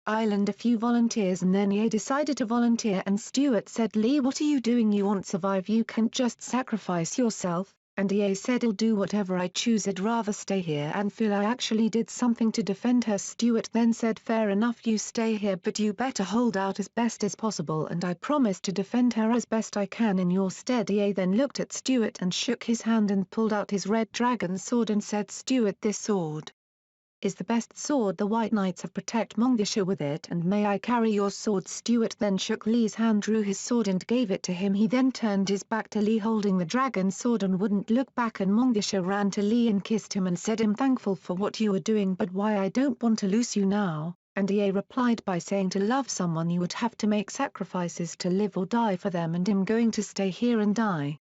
S1: Island. A few volunteers, and then Ea decided to volunteer, and Stuart said, Lee, what are you doing? You want to survive, you can't just sacrifice yourself. and Ye said I'll do whatever I choose, I'd rather stay here and feel I actually did something to defend her. Stuart then said fair enough, you stay here but you better hold out as best as possible and I promise to defend her as best I can in your stead. Ye then looked at Stuart and shook his hand and pulled out his red dragon sword and said, Stuart, this sword is the best sword the White Knights have. Protect Montgomery with it and may I carry your sword. Stuart then shook Lee's hand, drew his sword and gave it to him. He then turned his back to Lee holding the dragon sword and wouldn't look back, and Montgomery ran to Lee and kissed him and said, I'm thankful for what you are doing but why I don't want to lose you now, and Ye replied by saying to love someone you would have to make sacrifices to live or die for them, and I'm going to stay here and die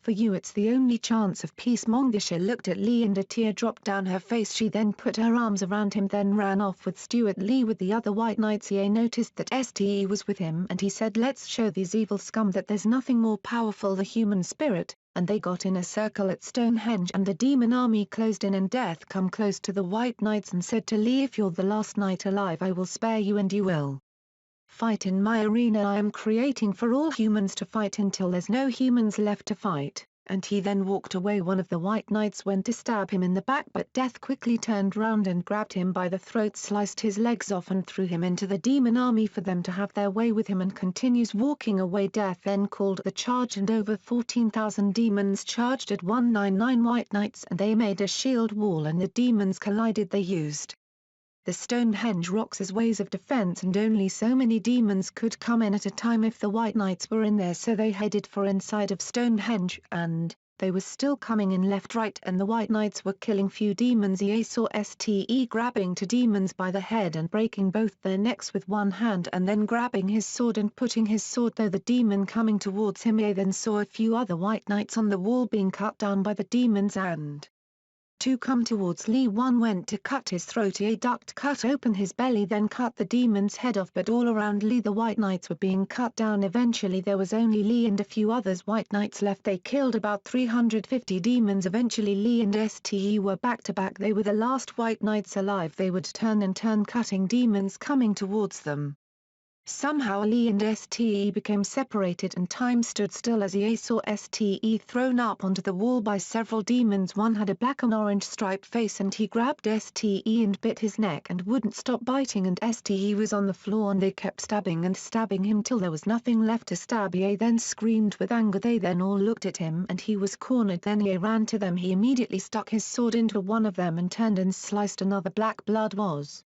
S1: for you, it's the only chance of peace. Montgomery looked at Lee and a tear dropped down her face. She then put her arms around him then ran off with Stuart Lee with the other White Knights. Ye noticed that Ste was with him and he said, let's show these evil scum that there's nothing more powerful the human spirit, and they got in a circle at Stonehenge and the demon army closed in and death come close to the White Knights and said to Lee, if you're the last knight alive I will spare you and you will fight in my arena I am creating for all humans to fight until there's no humans left to fight, and he then walked away. One of the White Knights went to stab him in the back but Death quickly turned round and grabbed him by the throat, sliced his legs off and threw him into the demon army for them to have their way with him and continues walking away. Death then called the charge and over 14,000 demons charged at 199 White Knights and they made a shield wall and the demons collided. They used the Stonehenge rocks as ways of defense and only so many demons could come in at a time if the White Knights were in there, so they headed for inside of Stonehenge and they were still coming in left right and the White Knights were killing few demons. Ye saw Ste grabbing two demons by the head and breaking both their necks with one hand and then grabbing his sword and putting his sword through the demon coming towards him. Ye then saw a few other White Knights on the wall being cut down by the demons and two come towards Lee. One went to cut his throat. Ye ducked, cut open his belly, then cut the demon's head off, but all around Lee the White Knights were being cut down. Eventually there was only Lee and a few others White Knights left. They killed about 350 demons. Eventually Lee and Ste were back to back. They were the last White Knights alive. They would turn and turn, cutting demons coming towards them. Somehow Lee and Ste became separated and time stood still as Ye saw Ste thrown up onto the wall by several demons. One had a black and orange striped face and he grabbed Ste and bit his neck and wouldn't stop biting, and Ste was on the floor and they kept stabbing and stabbing him till there was nothing left to stab. Ye then screamed with anger. They then all looked at him and he was cornered. Then Ye ran to them. He immediately stuck his sword into one of them and turned and sliced another. Black blood was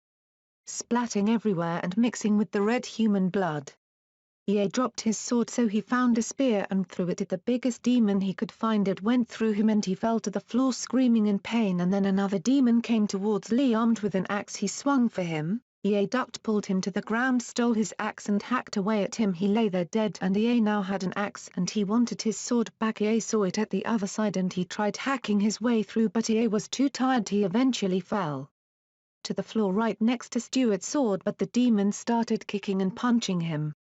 S1: splatting everywhere and mixing with the red human blood. Ye dropped his sword, so he found a spear and threw it at the biggest demon he could find. It went through him and he fell to the floor screaming in pain, and then another demon came towards Lee armed with an axe. He swung for him. Ye ducked, pulled him to the ground, stole his axe and hacked away at him. He lay there dead and Ye now had an axe and he wanted his sword back. Ye saw it at the other side and he tried hacking his way through, but Ye was too tired. He eventually fell to the floor right next to Stuart's sword, but the demons started kicking and punching him.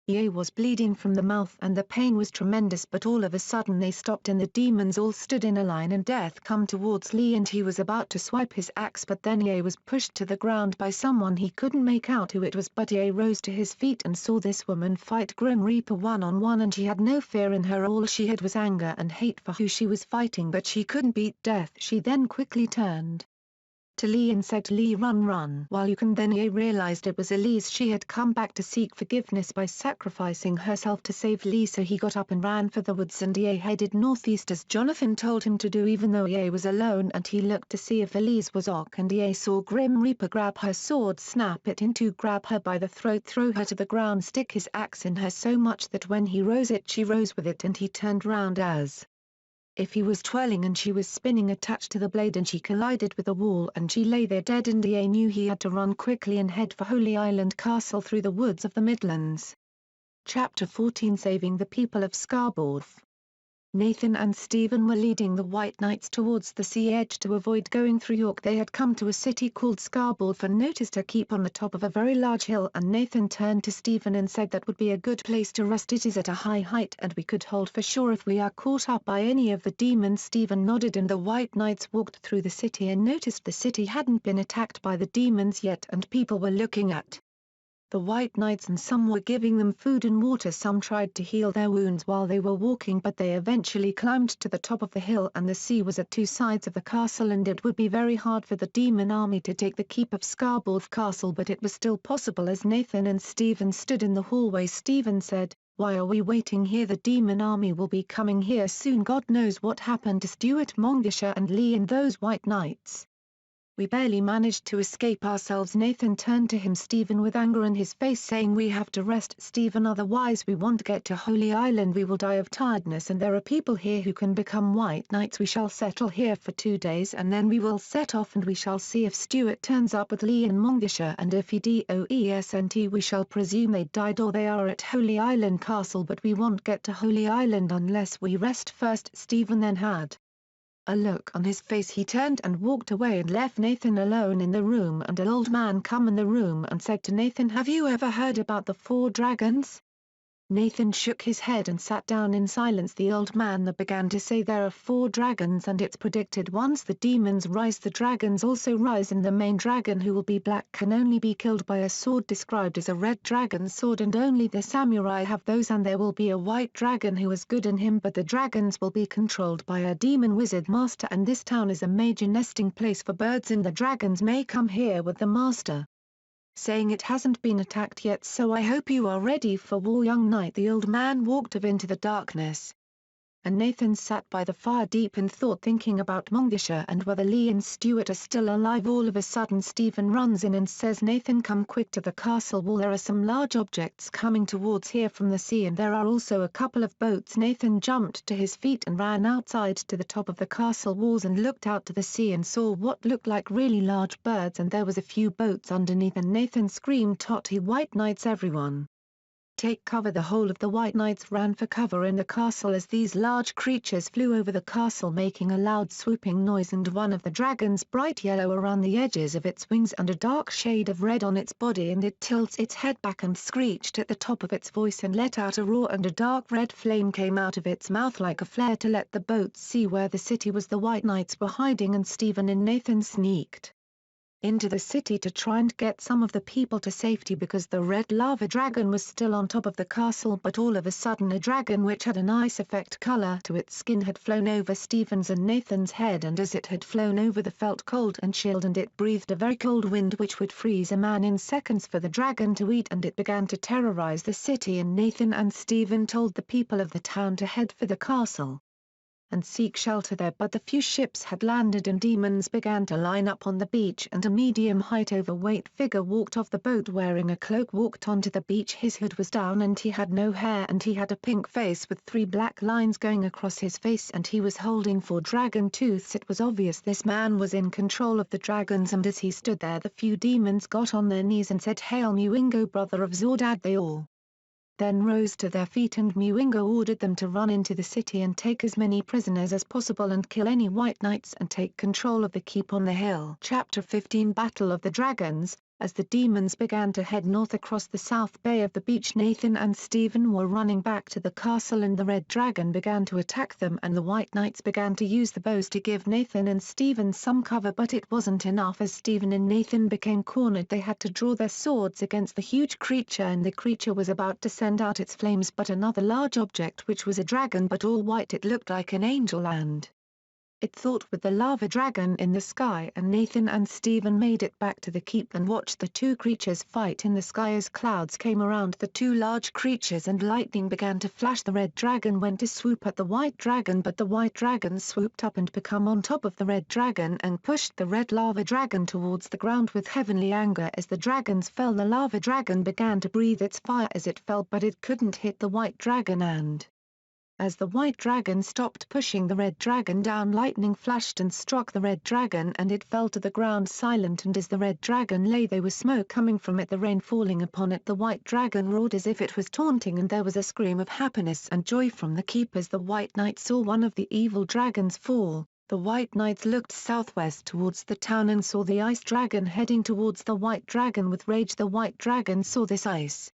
S1: Ye was bleeding from the mouth and the pain was tremendous, but all of a sudden they stopped and the demons all stood in a line and Death come towards Lee and he was about to swipe his axe, but then Ye was pushed to the ground by someone. He couldn't make out who it was, but Ye rose to his feet and saw this woman fight Grim Reaper one-on-one, and she had no fear in her. All she had was anger and hate for who she was fighting, but she couldn't beat Death. She then quickly turned to Lee and said, Lee, run, run while you can. Then Ye realized it was Elise. She had come back to seek forgiveness by sacrificing herself to save Lee, so he got up and ran for the woods and Ye headed northeast as Jonathan told him to do, even though Ye was alone, and he looked to see if Elise was ok, and Ye saw Grim Reaper grab her sword, snap it in two, grab her by the throat, throw her to the ground, stick his axe in her so much that when he rose it she rose with it, and he turned round as if he was twirling and she was spinning attached to the blade, and she collided with the wall and she lay there dead, and Ye knew he had to run quickly and head for Holy Island Castle through the woods of the Midlands. Chapter 14, Saving the People of Scarborth. Nathan and Stephen were leading the White Knights towards the sea edge to avoid going through York. They had come to a city called Scarborth and noticed a keep on the top of a very large hill, and Nathan turned to Stephen and said that would be a good place to rest. It is at a high height and we could hold for sure if we are caught up by any of the demons. Stephen nodded, and the White Knights walked through the city and noticed the city hadn't been attacked by the demons yet and people were looking at the White Knights, and some were giving them food and water. Some tried to heal their wounds while they were walking, but they eventually climbed to the top of the hill, and the sea was at two sides of the castle, and it would be very hard for the demon army to take the keep of Scarborth Castle, but it was still possible. As Nathan and Stephen stood in the hallway, Stephen said, "Why are we waiting here? The demon army will be coming here soon. God knows what happened to Stuart, Mongisha and Lee and those White Knights. We barely managed to escape ourselves." Nathan turned to him, Stephen, with anger in his face, saying, "We have to rest, Stephen, otherwise we won't get to Holy Island. We will die of tiredness, and there are people here who can become White Knights. We shall settle here for 2 days and then we will set off, and we shall see if Stuart turns up with Lee and Mongisha, and if he doesn't we shall presume they died or they are at Holy Island Castle, but we won't get to Holy Island unless we rest first." Stephen then had a look on his face. He turned and walked away and left Nathan alone in the room, and an old man come in the room and said to Nathan, "Have you ever heard about the 4 dragons?" Nathan shook his head and sat down in silence. The old man began to say, "There are 4 dragons, and it's predicted once the demons rise, the dragons also rise, and the main dragon, who will be black, can only be killed by a sword described as a red dragon sword, and only the samurai have those, and there will be a white dragon who is good in him, but the dragons will be controlled by a demon wizard master, and this town is a major nesting place for birds, and the dragons may come here with the master, saying it hasn't been attacked yet, so I hope you are ready for war, young knight." The old man walked off into the darkness, and Nathan sat by the fire deep in thought, thinking about Mongisha and whether Lee and Stuart are still alive. All of a sudden Stephen runs in and says, "Nathan, come quick to the castle wall. There are some large objects coming towards here from the sea, and there are also a couple of boats." Nathan jumped to his feet and ran outside to the top of the castle walls and looked out to the sea and saw what looked like really large birds, and there was a few boats underneath, and Nathan screamed, "Totty, White Knights, everyone! Take cover!" The whole of the White Knights ran for cover in the castle as these large creatures flew over the castle, making a loud swooping noise, and one of the dragons, bright yellow around the edges of its wings and a dark shade of red on its body, and it tilts its head back and screeched at the top of its voice and let out a roar, and a dark red flame came out of its mouth like a flare to let the boats see where the city was. The White Knights were hiding, and Stephen and Nathan sneaked into the city to try and get some of the people to safety because the red lava dragon was still on top of the castle. But all of a sudden a dragon which had an ice effect color to its skin had flown over Stephen's and Nathan's head, and as it had flown over they felt cold and chilled, and it breathed a very cold wind which would freeze a man in seconds for the dragon to eat, and it began to terrorize the city. And Nathan and Stephen told the people of the town to head for the castle and seek shelter there, but the few ships had landed and demons began to line up on the beach, and a medium-height overweight figure walked off the boat wearing a cloak, walked onto the beach. His hood was down and he had no hair, and he had a pink face with 3 black lines going across his face, and he was holding 4 dragon tooths. It was obvious this man was in control of the dragons, and as he stood there the few demons got on their knees and said, "Hail Muingo, brother of Zordad." They all then rose to their feet, and Muingo ordered them to run into the city and take as many prisoners as possible and kill any White Knights and take control of the keep on the hill. Chapter 15 Battle of the Dragons. As the demons began to head north across the south bay of the beach, Nathan and Stephen were running back to the castle, and the red dragon began to attack them, and the White Knights began to use the bows to give Nathan and Stephen some cover, but it wasn't enough. As Stephen and Nathan became cornered, they had to draw their swords against the huge creature, and the creature was about to send out its flames, but another large object, which was a dragon but all white, it looked like an angel, and it thought with the lava dragon in the sky, and Nathan and Stephen made it back to the keep and watched the 2 creatures fight in the sky. As clouds came around the 2 large creatures and lightning began to flash, the red dragon went to swoop at the white dragon, but the white dragon swooped up and become on top of the red dragon and pushed the red lava dragon towards the ground with heavenly anger. As the dragons fell, the lava dragon began to breathe its fire as it fell, but it couldn't hit the white dragon, and as the white dragon stopped pushing the red dragon down, lightning flashed and struck the red dragon, and it fell to the ground silent, and as the red dragon lay there was smoke coming from it, the rain falling upon it. The white dragon roared as if it was taunting, and there was a scream of happiness and joy from the keep as the White Knight saw one of the evil dragons fall. The White Knights looked southwest towards the town and saw the ice dragon heading towards the white dragon with rage. The white dragon saw this ice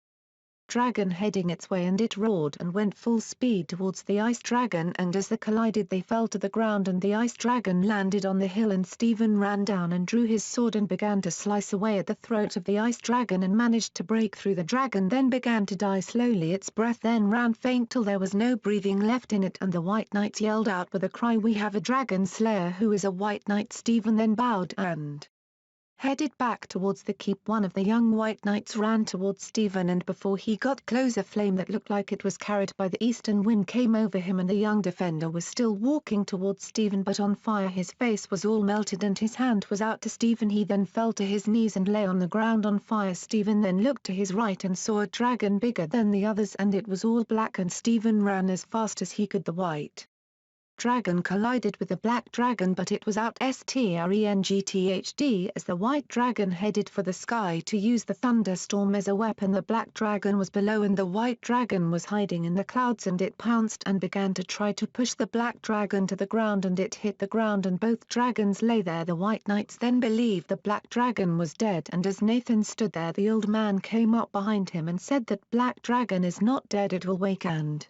S1: dragon heading its way, and it roared and went full speed towards the ice dragon, and as they collided they fell to the ground and the ice dragon landed on the hill, and Stephen ran down and drew his sword and began to slice away at the throat of the ice dragon and managed to break through. The dragon then began to die slowly, its breath then ran faint till there was no breathing left in it, and the White Knights yelled out with a cry, "We have a dragon slayer who is a White Knight." Stephen then bowed and headed back towards the keep. One of the young White Knights ran towards Stephen, and before he got close a flame that looked like it was carried by the eastern wind came over him, and the young defender was still walking towards Stephen but on fire. His face was all melted and his hand was out to Stephen. He then fell to his knees and lay on the ground on fire. Stephen then looked to his right and saw a dragon bigger than the others, and it was all black, and Stephen ran as fast as he could. The white dragon collided with the black dragon, but it was outstrengthed as the white dragon headed for the sky to use the thunderstorm as a weapon. The black dragon was below and the white dragon was hiding in the clouds, and it pounced and began to try to push the black dragon to the ground, and it hit the ground and both dragons lay there. The White Knights then believed the black dragon was dead, and as Nathan stood there the old man came up behind him and said, "That black dragon is not dead, it will wake and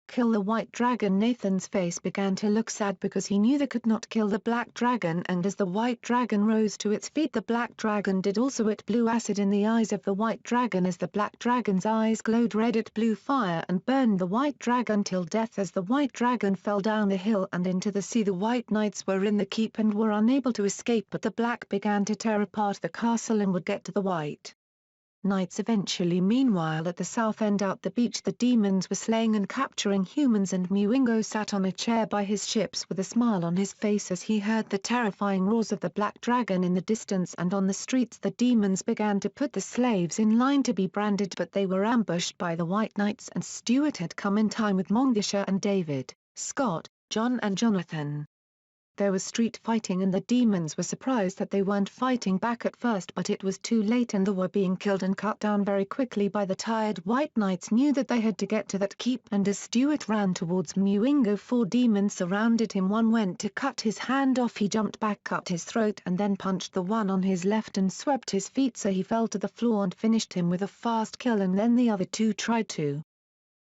S1: kill the white dragon." Nathan's face began to look sad because he knew they could not kill the black dragon, and as the white dragon rose to its feet the black dragon did also. It blew acid in the eyes of the white dragon. As the black dragon's eyes glowed red it blew fire and burned the white dragon till death. As the white dragon fell down the hill and into the sea, the White Knights were in the keep and were unable to escape, but the black began to tear apart the castle and would get to the White Knights eventually. Meanwhile at the south end out the beach the demons were slaying and capturing humans, and Muingo sat on a chair by his ships with a smile on his face as he heard the terrifying roars of the black dragon in the distance. And on the streets the demons began to put the slaves in line to be branded, but they were ambushed by the White Knights, and Stuart had come in time with Montgisha and David, Scott, John and Jonathan. There was street fighting and the demons were surprised that they weren't fighting back at first, but it was too late and they were being killed and cut down very quickly by the tired White Knights. Knew that they had to get to that keep, and as Stuart ran towards Muingo 4 demons surrounded him. One went to cut his hand off, he jumped back, cut his throat and then punched the one on his left and swept his feet so he fell to the floor and finished him with a fast kill. And then the other 2 tried to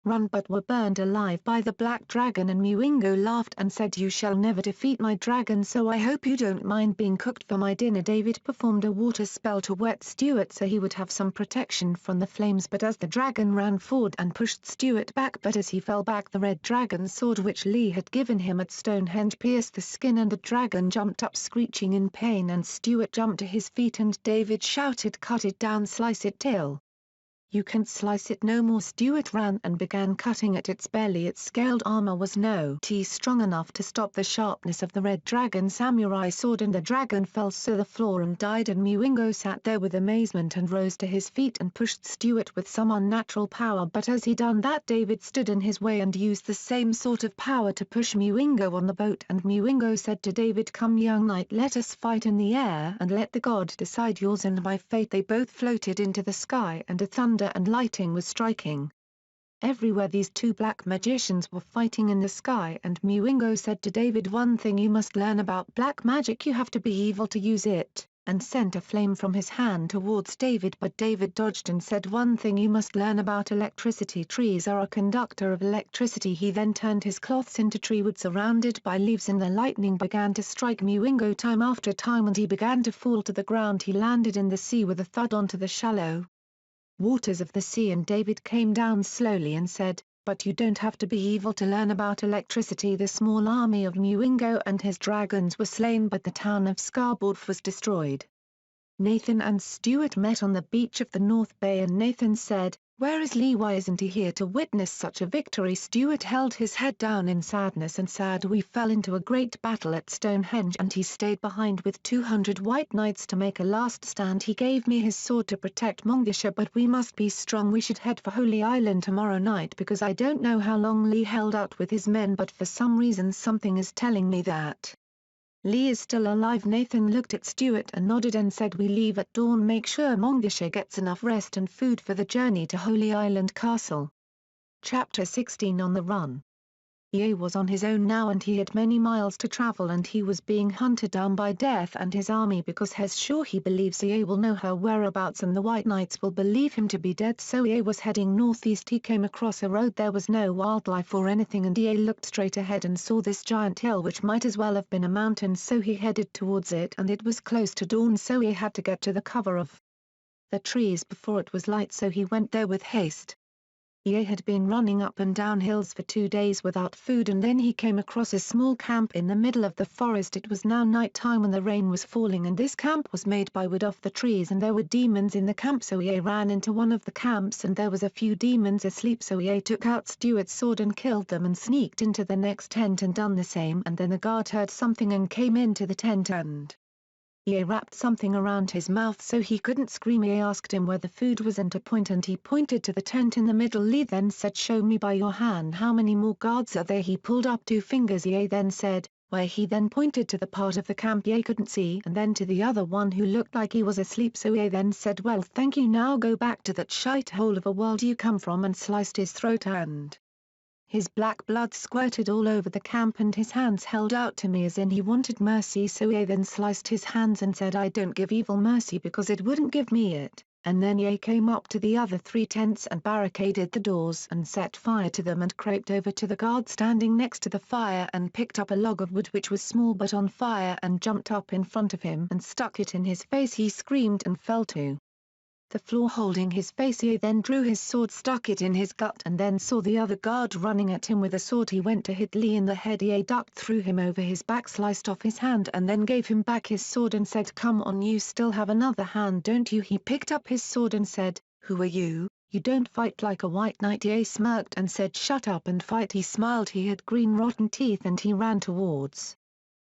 S1: run but were burned alive by the black dragon, and Muingo laughed and said, "You shall never defeat my dragon, so I hope you don't mind being cooked for my dinner." David performed a water spell to wet Stuart so he would have some protection from the flames, but as the dragon ran forward and pushed Stuart back, but as he fell back the red dragon's sword which Lee had given him at Stonehenge pierced the skin, and the dragon jumped up screeching in pain, and Stuart jumped to his feet and David shouted, "Cut it down, slice it till you can't slice it no more." Stuart ran and began cutting at its belly. Its scaled armor was no strong enough to stop the sharpness of the red dragon samurai sword, and the dragon fell to the floor and died. And Muingo sat there with amazement and rose to his feet and pushed Stuart with some unnatural power, but as he done that David stood in his way and used the same sort of power to push Muingo on the boat. And Muingo said to David, "Come young knight, let us fight in the air and let the god decide yours and my fate." They both floated into the sky and a thunder and lightning was striking everywhere. These 2 black magicians were fighting in the sky, and Muingo said to David, "One thing you must learn about black magic, you have to be evil to use it," and sent a flame from his hand towards David, but David dodged and said, "One thing you must learn about electricity, trees are a conductor of electricity." He then turned his cloths into tree wood surrounded by leaves, and the lightning began to strike Muingo time after time and he began to fall to the ground. He landed in the sea with a thud onto the shallow waters of the sea, and David came down slowly and said, "But you don't have to be evil to learn about electricity." The small army of Muingo and his dragons were slain, but the town of Scarborough was destroyed. Nathan and Stuart met on the beach of the North Bay, and Nathan said, "Where is Lee? Why isn't he here to witness such a victory?" Stuart held his head down in sadness and said, "We fell into a great battle at Stonehenge and he stayed behind with 200 White Knights to make a last stand. He gave me his sword to protect Montgisha, but we must be strong. We should head for Holy Island tomorrow night because I don't know how long Lee held out with his men, but for some reason something is telling me that Lee is still alive." Nathan looked at Stuart and nodded and said, "We leave at dawn. Make sure Montgisha gets enough rest and food for the journey to Holy Island Castle." Chapter 16 On the Run. Ye was on his own now and he had many miles to travel and he was being hunted down by Death and his army because he's sure he believes Ye will know her whereabouts and the White Knights will believe him to be dead, so Ye was heading northeast. He came across a road, there was no wildlife or anything, and Ye looked straight ahead and saw this giant hill which might as well have been a mountain, so he headed towards it and it was close to dawn, so Ye had to get to the cover of the trees before it was light, so he went there with haste. Ye had been running up and down hills for 2 days without food and then he came across a small camp in the middle of the forest. It was now night time and the rain was falling and this camp was made by wood off the trees and there were demons in the camp, so Ye ran into one of the camps and there was a few demons asleep, so Ye took out Stuart's sword and killed them and sneaked into the next tent and done the same, and then the guard heard something and came into the tent and Ye wrapped something around his mouth so he couldn't scream. Ye asked him where the food was and to point, and he pointed to the tent in the middle. Lee then said, "Show me by your hand how many more guards are there." He pulled up 2 fingers. Ye then said, where he then pointed to the part of the camp Ye couldn't see and then to the other one who looked like he was asleep, so Ye then said, "Well, thank you, now go back to that shite hole of a world you come from," and sliced his throat and his black blood squirted all over the camp and his hands held out to me as in he wanted mercy, so Ye then sliced his hands and said, "I don't give evil mercy because it wouldn't give me it," and then Ye came up to the other 3 tents and barricaded the doors and set fire to them and crept over to the guard standing next to the fire and picked up a log of wood which was small but on fire and jumped up in front of him and stuck it in his face. He screamed and fell to the floor holding his face. Ye then drew his sword, stuck it in his gut, and then saw the other guard running at him with a sword. He went to hit Lee in the head. Ye ducked, threw him over his back, sliced off his hand and then gave him back his sword and said, "Come on, you still have another hand, don't you?" He picked up his sword and said, "Who are you? You don't fight like a white knight." Ye smirked and said, "Shut up and fight." He smiled, he had green rotten teeth, and he ran towards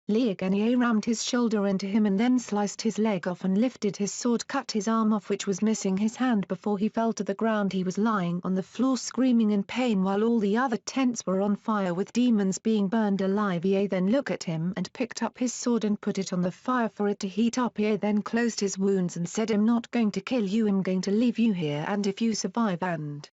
S1: Lee again. Ye rammed his shoulder into him and then sliced his leg off and lifted his sword, cut his arm off which was missing his hand. Before he fell to the ground he was lying on the floor screaming in pain while all the other tents were on fire with demons being burned alive. Ye then looked at him and picked up his sword and put it on the fire for it to heat up. Ye then closed his wounds and said, "I'm not going to kill you, I'm going to leave you here, and if you survive and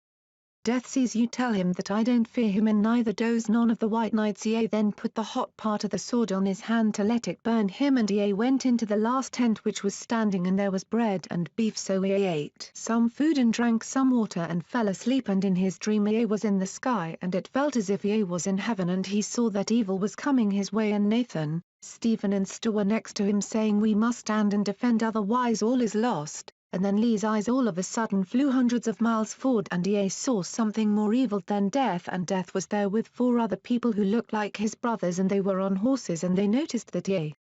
S1: Death sees you, tell him that I don't fear him and neither does none of the White Knights." Ye then put the hot part of the sword on his hand to let it burn him, and Ye went into the last tent which was standing, and there was bread and beef, so Ye ate some food and drank some water and fell asleep. And in his dream Ye was in the sky and it felt as if Ye was in heaven, and he saw that evil was coming his way, and Nathan, Stephen and Stu were next to him saying, "We must stand and defend, otherwise all is lost." And then Lee's eyes all of a sudden flew hundreds of miles forward, and Ye saw something more evil than Death, and Death was there with 4 other people who looked like his brothers, and they were on horses, and they noticed that Ye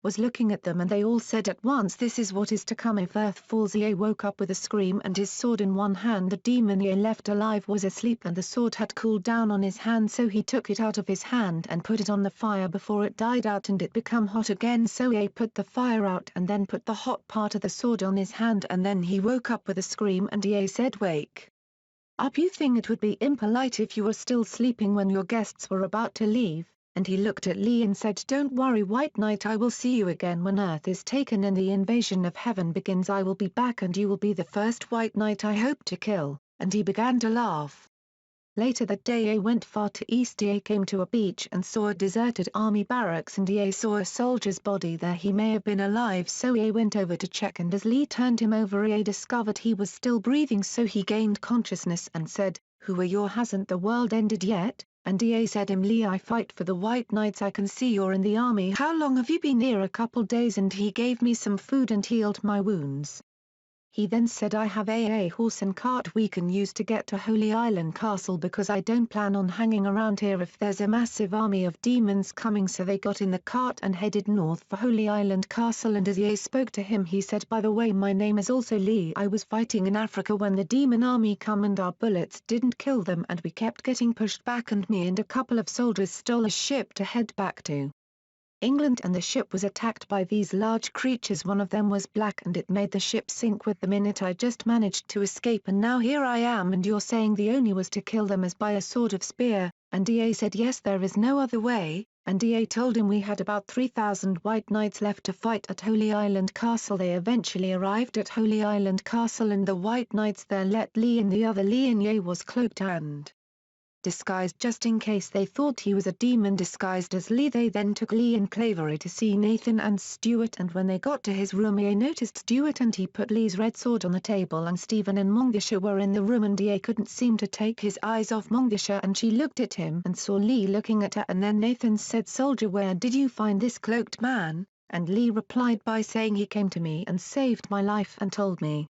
S1: was looking at them, and they all said at once, "This is what is to come if Earth falls." Ye woke up with a scream and his sword in one hand. The demon Ye left alive was asleep and the sword had cooled down on his hand, so he took it out of his hand and put it on the fire before it died out and it become hot again, so Ye put the fire out and then put the hot part of the sword on his hand, and then he woke up with a scream and Ye said, "Wake up, you think it would be impolite if you were still sleeping when your guests were about to leave?" And he looked at Lee and said, "Don't worry, White Knight, I will see you again when Earth is taken and the invasion of heaven begins. I will be back and you will be the first White Knight I hope to kill," and he began to laugh. Later that day Ye went far to east. Ye came to a beach and saw a deserted army barracks, and Ye saw a soldier's body there. He may have been alive, so Ye went over to check, and as Lee turned him over Ye discovered he was still breathing, so he gained consciousness and said, "Who are you? Hasn't the world ended yet?" And Ye said him, "Lee, I fight for the White Knights. I can see you're in the army. How long have you been here?" "A couple days," and he gave me some food and healed my wounds. He then said, "I have a horse and cart we can use to get to Holy Island Castle, because I don't plan on hanging around here if there's a massive army of demons coming." So they got in the cart and headed north for Holy Island Castle, and as Ye spoke to him he said, "By the way, my name is also Lee. I was fighting in Africa when the demon army come and our bullets didn't kill them and we kept getting pushed back, and me and a couple of soldiers stole a ship to head back to England, and the ship was attacked by these large creatures. One of them was black and it made the ship sink with them in it. I just managed to escape and now here I am, and you're saying the only was to kill them as by a sort of spear?" And Ye said, "Yes, there is no other way." And Ye told him we had about 3,000 White Knights left to fight at Holy Island Castle. They eventually arrived at Holy Island Castle and the White Knights there let Lee and the other Lee, and Ye was cloaked and disguised just in case they thought he was a demon disguised as Lee. They then took Lee and Clavery to see Nathan and Stuart, and when they got to his room he noticed Stuart and he put Lee's red sword on the table, and Stephen and Mongsha were in the room and he couldn't seem to take his eyes off Mongsha, and she looked at him and saw Lee looking at her, and then Nathan said, "Soldier, where did you find this cloaked man?" And Lee replied by saying, "He came to me and saved my life and told me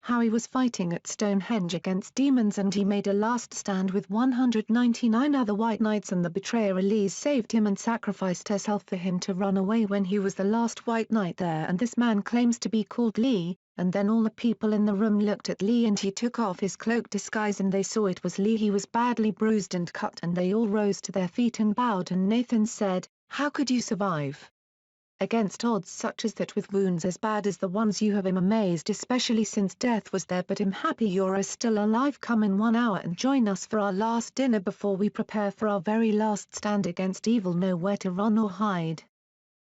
S1: how he was fighting at Stonehenge against demons, and he made a last stand with 199 other White Knights, and the betrayer Elise saved him and sacrificed herself for him to run away when he was the last White Knight there, and this man claims to be called Lee." And then all the people in the room looked at Lee and he took off his cloak disguise and they saw it was Lee. He was badly bruised and cut, and they all rose to their feet and bowed, and Nathan said, "How could you survive against odds such as that with wounds as bad as the ones you have? I'm amazed, especially since death was there, but I'm happy you're still alive. Come in 1 hour and join us for our last dinner before we prepare for our very last stand against evil. Know where to run or hide."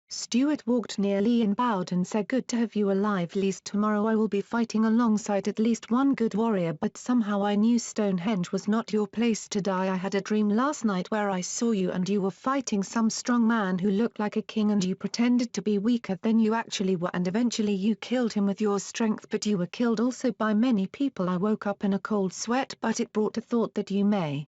S1: Stuart walked near Lee and bowed and said, "Good to have you alive, Lee. Tomorrow I will be fighting alongside at least one good warrior, but somehow I knew Stonehenge was not your place to die. I had a dream last night where I saw you and you were fighting some strong man who looked like a king, and you pretended to be weaker than you actually were, and eventually you killed him with your strength, but you were killed also by many people. I woke up in a cold sweat, but it brought a thought that you may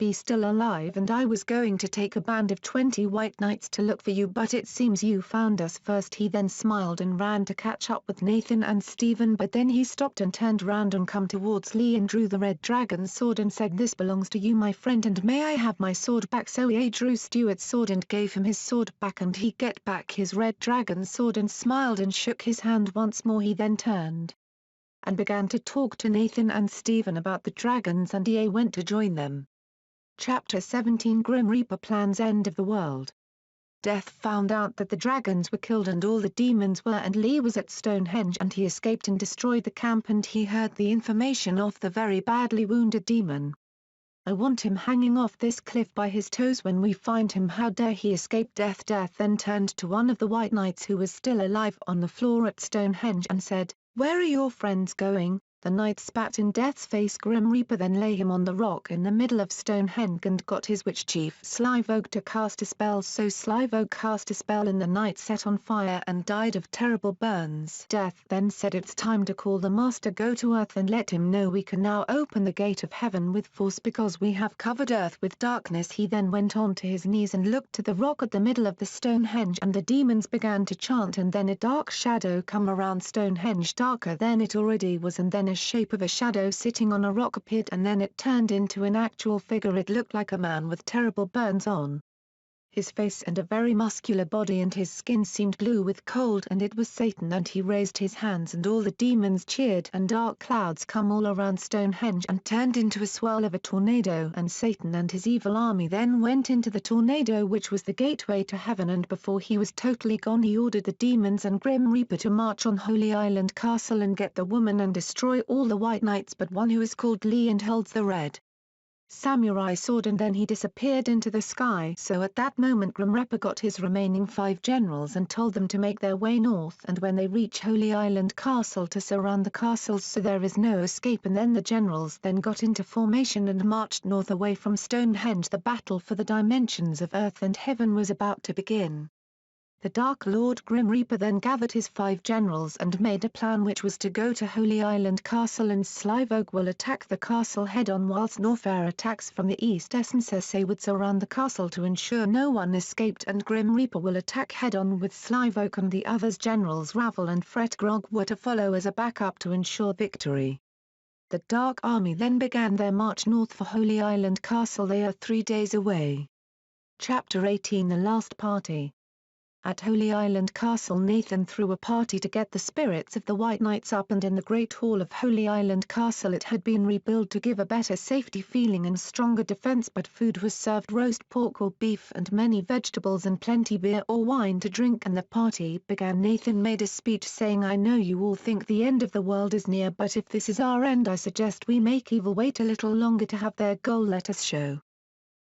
S1: be still alive, and I was going to take a band of 20 White Knights to look for you, but it seems you found us first." He then smiled and ran to catch up with Nathan and Stephen, but then he stopped and turned round and come towards Lee and drew the red dragon sword and said, "This belongs to you, my friend, and may I have my sword back?" So he drew Stuart's sword and gave him his sword back, and he get back his red dragon sword and smiled and shook his hand once more. He then turned and began to talk to Nathan and Stephen about the dragons, and he went to join them. Chapter 17 Grim Reaper plans end of the world. Death found out that the dragons were killed and all the demons were, and Lee was at Stonehenge, and he escaped and destroyed the camp, and he heard the information off the very badly wounded demon. "I want him hanging off this cliff by his toes when we find him. How dare he escape death?" Death then turned to one of the White Knights who was still alive on the floor at Stonehenge and said, "Where are your friends going?" The knight spat in Death's face. Grim Reaper then lay him on the rock in the middle of Stonehenge and got his witch chief Slivogue to cast a spell, so Slivogue cast a spell and the knight set on fire and died of terrible burns. Death then said, "It's time to call the master. Go to Earth and let him know we can now open the gate of heaven with force because we have covered Earth with darkness." He then went on to his knees and looked to the rock at the middle of the Stonehenge, and the demons began to chant, and then a dark shadow come around Stonehenge, darker than it already was, and then a shape of a shadow sitting on a rock appeared, and then it turned into an actual figure. It looked like a man with terrible burns on his face and a very muscular body, and his skin seemed blue with cold, and it was Satan, and he raised his hands and all the demons cheered, and dark clouds come all around Stonehenge and turned into a swirl of a tornado, and Satan and his evil army then went into the tornado, which was the gateway to heaven, and before he was totally gone he ordered the demons and Grim Reaper to march on Holy Island Castle and get the woman and destroy all the White Knights but one who is called Lee and holds the red samurai sword, and then he disappeared into the sky. So at that moment Grim Reaper got his remaining 5 generals and told them to make their way north, and when they reach Holy Island Castle to surround the castles so there is no escape, and then the generals then got into formation and marched north away from Stonehenge. The battle for the dimensions of earth and heaven was about to begin. The Dark Lord Grim Reaper then gathered his 5 generals and made a plan, which was to go to Holy Island Castle, and Slivogue will attack the castle head-on whilst Norfair attacks from the east. Cersei would surround the castle to ensure no one escaped, and Grim Reaper will attack head-on with Slivogue, and the others generals Ravel and Fretgrog were to follow as a backup to ensure victory. The Dark Army then began their march north for Holy Island Castle. They are 3 days away. Chapter 18 The Last Party. At Holy Island Castle, Nathan threw a party to get the spirits of the White Knights up, and in the Great Hall of Holy Island Castle it had been rebuilt to give a better safety feeling and stronger defense, but food was served: roast pork or beef and many vegetables and plenty beer or wine to drink, and the party began. Nathan made a speech saying, "I know you all think the end of the world is near, but if this is our end I suggest we make evil wait a little longer to have their goal. Let us show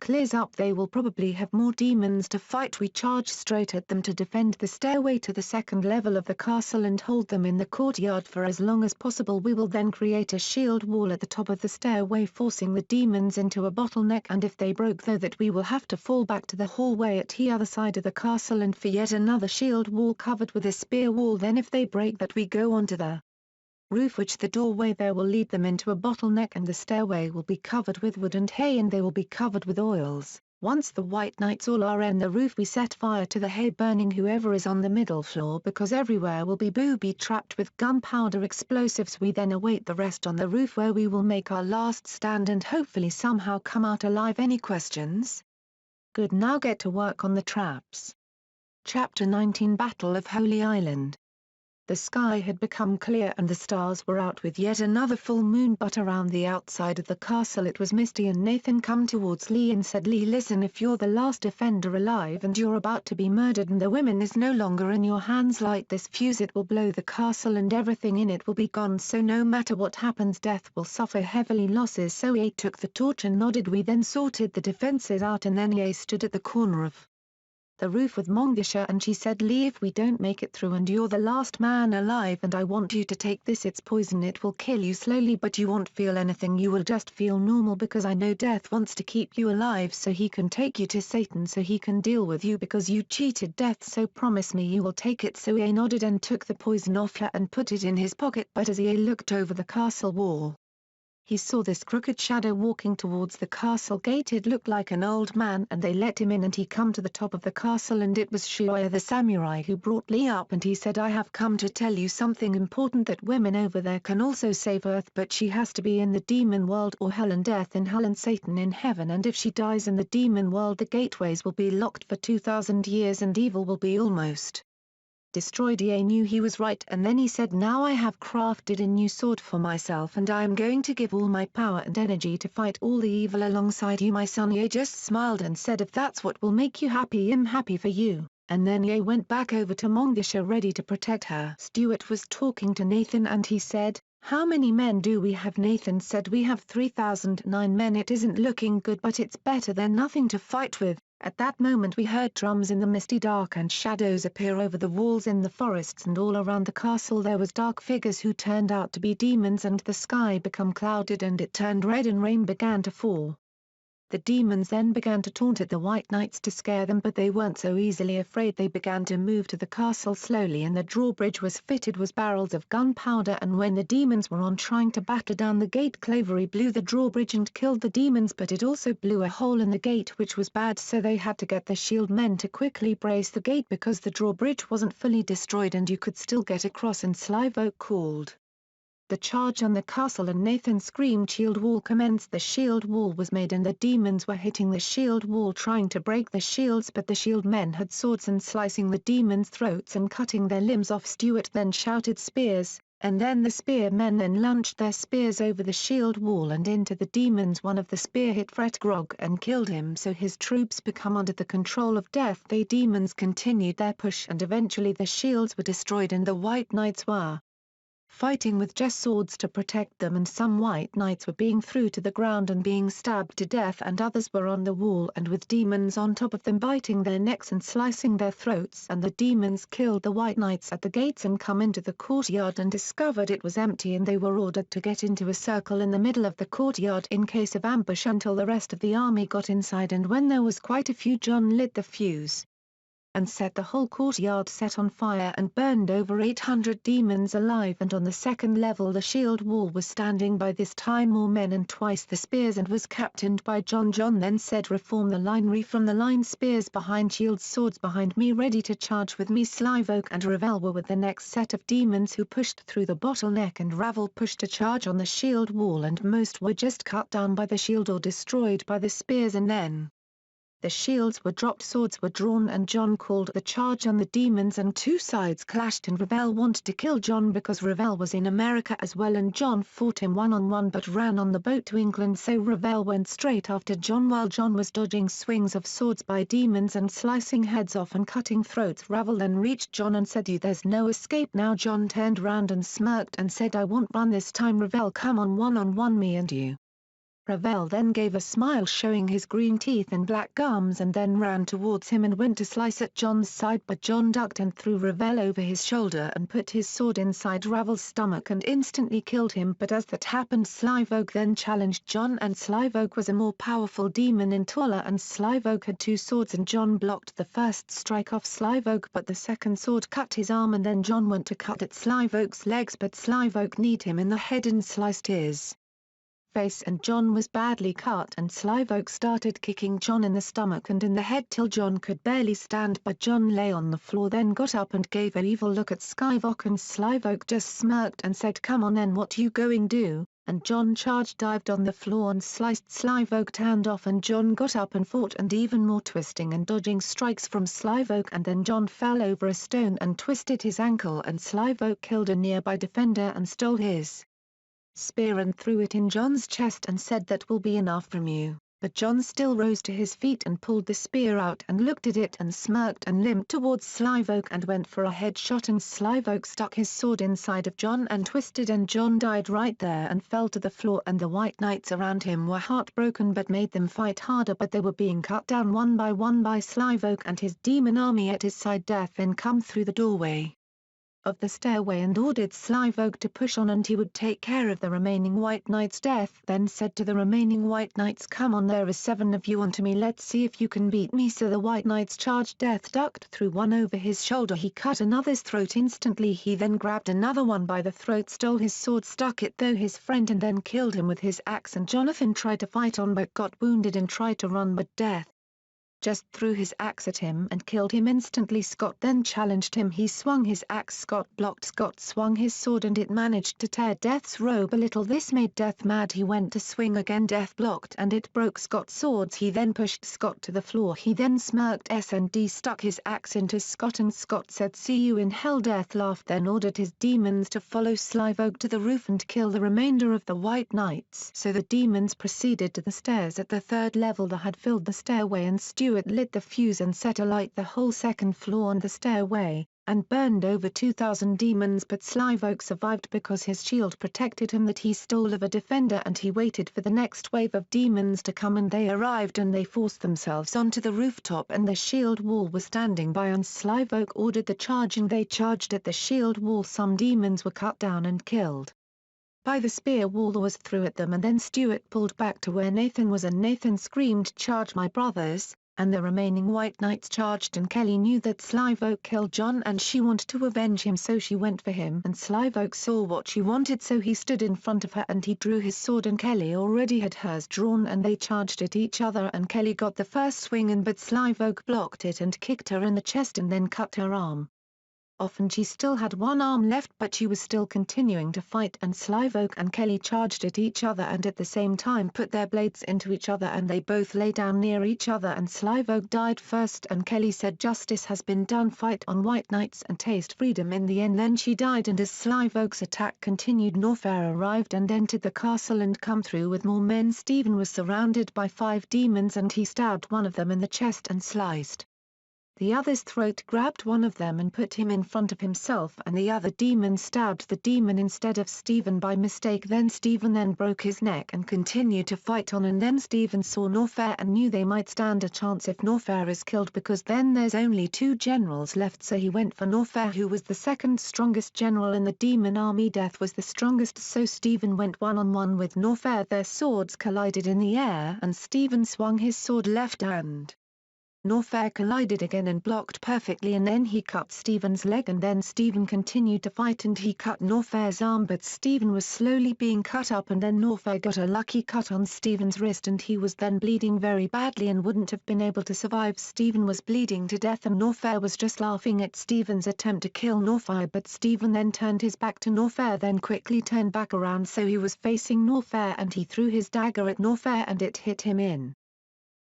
S1: clears up they will probably have more demons to fight. We charge straight at them to defend the stairway to the second level of the castle and hold them in the courtyard for as long as possible. We will then create a shield wall at the top of the stairway forcing the demons into a bottleneck, and if they broke though that we will have to fall back to the hallway at the other side of the castle and for yet another shield wall covered with a spear wall. Then if they break that we go onto the roof, which the doorway there will lead them into a bottleneck, and the stairway will be covered with wood and hay and they will be covered with oils. Once the White Knights all are in the roof we set fire to the hay, burning whoever is on the middle floor because everywhere will be booby-trapped with gunpowder explosives. We then await the rest on the roof where we will make our last stand and hopefully somehow come out alive. Any questions? Good, now get to work on the traps. Chapter 19 Battle of Holy Island. The sky had become clear and the stars were out with yet another full moon, but around the outside of the castle it was misty, and Nathan come towards Lee and said, Lee, listen, if you're the last defender alive and you're about to be murdered and the women is no longer in your hands, light this fuse, it will blow the castle and everything in it will be gone, so no matter what happens Death will suffer heavily losses. So Ye took the torch and nodded. We then sorted the defenses out and then Ye stood at the corner of the roof with Mongisha and she said, Lee, if we don't make it through and you're the last man alive and I want you to take this, it's poison, it will kill you slowly but you won't feel anything, you will just feel normal because I know Death wants to keep you alive so he can take you to Satan so he can deal with you because you cheated Death, so promise me you will take it. So Ye nodded and took the poison off her and put it in his pocket, but as Ye looked over the castle wall he saw this crooked shadow walking towards the castle gate. It looked like an old man and they let him in and he come to the top of the castle and it was Shuya the samurai who brought Lee up and he said, I have come to tell you something important, that women over there can also save Earth but she has to be in the demon world or hell, and Death in hell and Satan in heaven, and if she dies in the demon world the gateways will be locked for 2000 years and evil will be almost destroyed. Ye knew he was right and then he said, now I have crafted a new sword for myself and I am going to give all my power and energy to fight all the evil alongside you, my son. Ye just smiled and said, if that's what will make you happy, I'm happy for you. And then Ye went back over to Mongisha ready to protect her. Stuart was talking to Nathan and he said, how many men do we have? Nathan said, we have 3009 men. It isn't looking good but it's better than nothing to fight with. At that moment we heard drums in the misty dark and shadows appear over the walls in the forests and all around the castle there was dark figures who turned out to be demons, and the sky become clouded and it turned red and rain began to fall. The demons then began to taunt at the White Knights to scare them, but they weren't so easily afraid. They began to move to the castle slowly and the drawbridge was fitted with barrels of gunpowder, and when the demons were on trying to batter down the gate, Clavery blew the drawbridge and killed the demons, but it also blew a hole in the gate which was bad, so they had to get the shield men to quickly brace the gate because the drawbridge wasn't fully destroyed and you could still get across, and Slive called the charge on the castle and Nathan screamed, shield wall commenced. The shield wall was made and the demons were hitting the shield wall trying to break the shields, but the shield men had swords and slicing the demons' throats and cutting their limbs off. Stuart then shouted spears, and then the spear men then launched their spears over the shield wall and into the demons. One of the spear hit Fret Grog and killed him, so his troops become under the control of Death. The demons continued their push and eventually the shields were destroyed and the White Knights were fighting with just swords to protect them, and some White Knights were being thrown to the ground and being stabbed to death, and others were on the wall and with demons on top of them biting their necks and slicing their throats, and the demons killed the White Knights at the gates and come into the courtyard and discovered it was empty, and they were ordered to get into a circle in the middle of the courtyard in case of ambush until the rest of the army got inside, and when there was quite a few, John lit the fuse and set the whole courtyard set on fire and burned over 800 demons alive, and on the second level the shield wall was standing by this time more men and twice the spears and was captained by John. John then said, reform the line, reform the line, spears behind, shields, swords behind me, ready to charge with me. Slive and Ravel were with the next set of demons who pushed through the bottleneck, and Ravel pushed to charge on the shield wall, and most were just cut down by the shield or destroyed by the spears, and then the shields were dropped, swords were drawn, and John called the charge on the demons, and two sides clashed, and Ravel wanted to kill John because Ravel was in America as well, and John fought him one-on-one but ran on the boat to England, so Ravel went straight after John while John was dodging swings of swords by demons and slicing heads off and cutting throats. Ravel then reached John and said, there's no escape now. John turned round and smirked and said, I won't run this time, Ravel, come on one-on-one, me and you. Ravel then gave a smile showing his green teeth and black gums and then ran towards him and went to slice at John's side, but John ducked and threw Ravel over his shoulder and put his sword inside Ravel's stomach and instantly killed him. But as that happened, Slivog then challenged John, and Slivog was a more powerful demon and taller, and Slivog had two swords and John blocked the first strike off Slivog, but the second sword cut his arm, and then John went to cut at Slivog's legs, but Slivog kneed him in the head and sliced his face, and John was badly cut, and Slivog started kicking John in the stomach and in the head till John could barely stand, but John lay on the floor, then got up and gave an evil look at Slivog, and Slivog just smirked and said, "Come on then, what you going do?" And John charged, dived on the floor and sliced Slivog's hand off, and John got up and fought, and even more twisting and dodging strikes from Slivog, and then John fell over a stone and twisted his ankle, and Slivog killed a nearby defender and stole his spear and threw it in John's chest and said, "That will be enough from you." But John still rose to his feet and pulled the spear out and looked at it and smirked and limped towards Slivog and went for a headshot, and Slivog stuck his sword inside of John and twisted, and John died right there and fell to the floor, and the White Knights around him were heartbroken but made them fight harder, but they were being cut down one by Slivog and his demon army at his side. Death then come through the doorway of the stairway and ordered Slivog to push on and he would take care of the remaining White Knights. Death then said to the remaining White Knights, "Come on, there are 7 of you onto me, let's see if you can beat me." So the White Knights charged. Death ducked, threw one over his shoulder, he cut another's throat instantly, he then grabbed another one by the throat, stole his sword, stuck it through his friend and then killed him with his axe, and Jonathan tried to fight on but got wounded and tried to run, but Death just threw his axe at him and killed him instantly. Scott then challenged him, he swung his axe, Scott blocked, Scott swung his sword and it managed to tear Death's robe a little, this made Death mad, he went to swing again, Death blocked and it broke Scott's swords, he then pushed Scott to the floor, he then smirked S&D, stuck his axe into Scott and Scott said, "See you in hell." Death laughed, then ordered his demons to follow Slivog to the roof and kill the remainder of the White Knights. So the demons proceeded to the stairs at the 3rd level that had filled the stairway, and Stewart lit the fuse and set alight the whole 2nd floor and the stairway, and burned over 2,000 demons, but Slivog survived because his shield protected him that he stole of a defender, and he waited for the next wave of demons to come, and they arrived and they forced themselves onto the rooftop, and the shield wall was standing by, and Slivog ordered the charge and they charged at the shield wall. Some demons were cut down and killed by the spear wall that was through at them, and then Stewart pulled back to where Nathan was, and Nathan screamed, "Charge my brothers!" and the remaining White Knights charged, and Kelly knew that Slivog killed John and she wanted to avenge him, so she went for him, and Slivog saw what she wanted, so he stood in front of her and he drew his sword, and Kelly already had hers drawn, and they charged at each other, and Kelly got the first swing in, but Slivog blocked it and kicked her in the chest and then cut her arm off, and she still had one arm left, but she was still continuing to fight, and Slivog and Kelly charged at each other and at the same time put their blades into each other, and they both lay down near each other, and Slivog died first, and Kelly said, "Justice has been done, fight on White Knights and taste freedom." In the end then she died, and as Slivog's attack continued, Norfair arrived and entered the castle and come through with more men. Stephen was surrounded by 5 demons and he stabbed one of them in the chest and sliced the other's throat, grabbed one of them and put him in front of himself, and the other demon stabbed the demon instead of Stephen by mistake. Then Stephen then broke his neck and continued to fight on, and then Stephen saw Norfair and knew they might stand a chance if Norfair is killed, because then there's only 2 generals left, so he went for Norfair, who was the 2nd strongest general in the demon army. Death was the strongest, so Stephen went one-on-one with Norfair. Their swords collided in the air and Stephen swung his sword left hand. Norfair collided again and blocked perfectly, and then he cut Stephen's leg, and then Stephen continued to fight and he cut Norfair's arm, but Stephen was slowly being cut up, and then Norfair got a lucky cut on Stephen's wrist and he was then bleeding very badly and wouldn't have been able to survive. Stephen was bleeding to death and Norfair was just laughing at Stephen's attempt to kill Norfair, but Stephen then turned his back to Norfair, then quickly turned back around so he was facing Norfair, and he threw his dagger at Norfair and it hit him in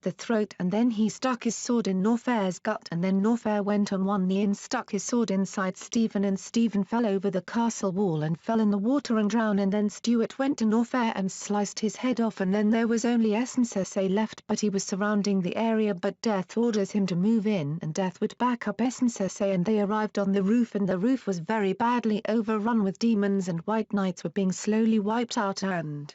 S1: the throat, and then he stuck his sword in Norfair's gut, and then Norfair went on one knee and stuck his sword inside Stephen, and Stephen fell over the castle wall and fell in the water and drowned, and then Stewart went to Norfair and sliced his head off, and then there was only Essence left, but he was surrounding the area, but Death orders him to move in, and Death would back up Essence, and they arrived on the roof, and the roof was very badly overrun with demons and White Knights were being slowly wiped out, and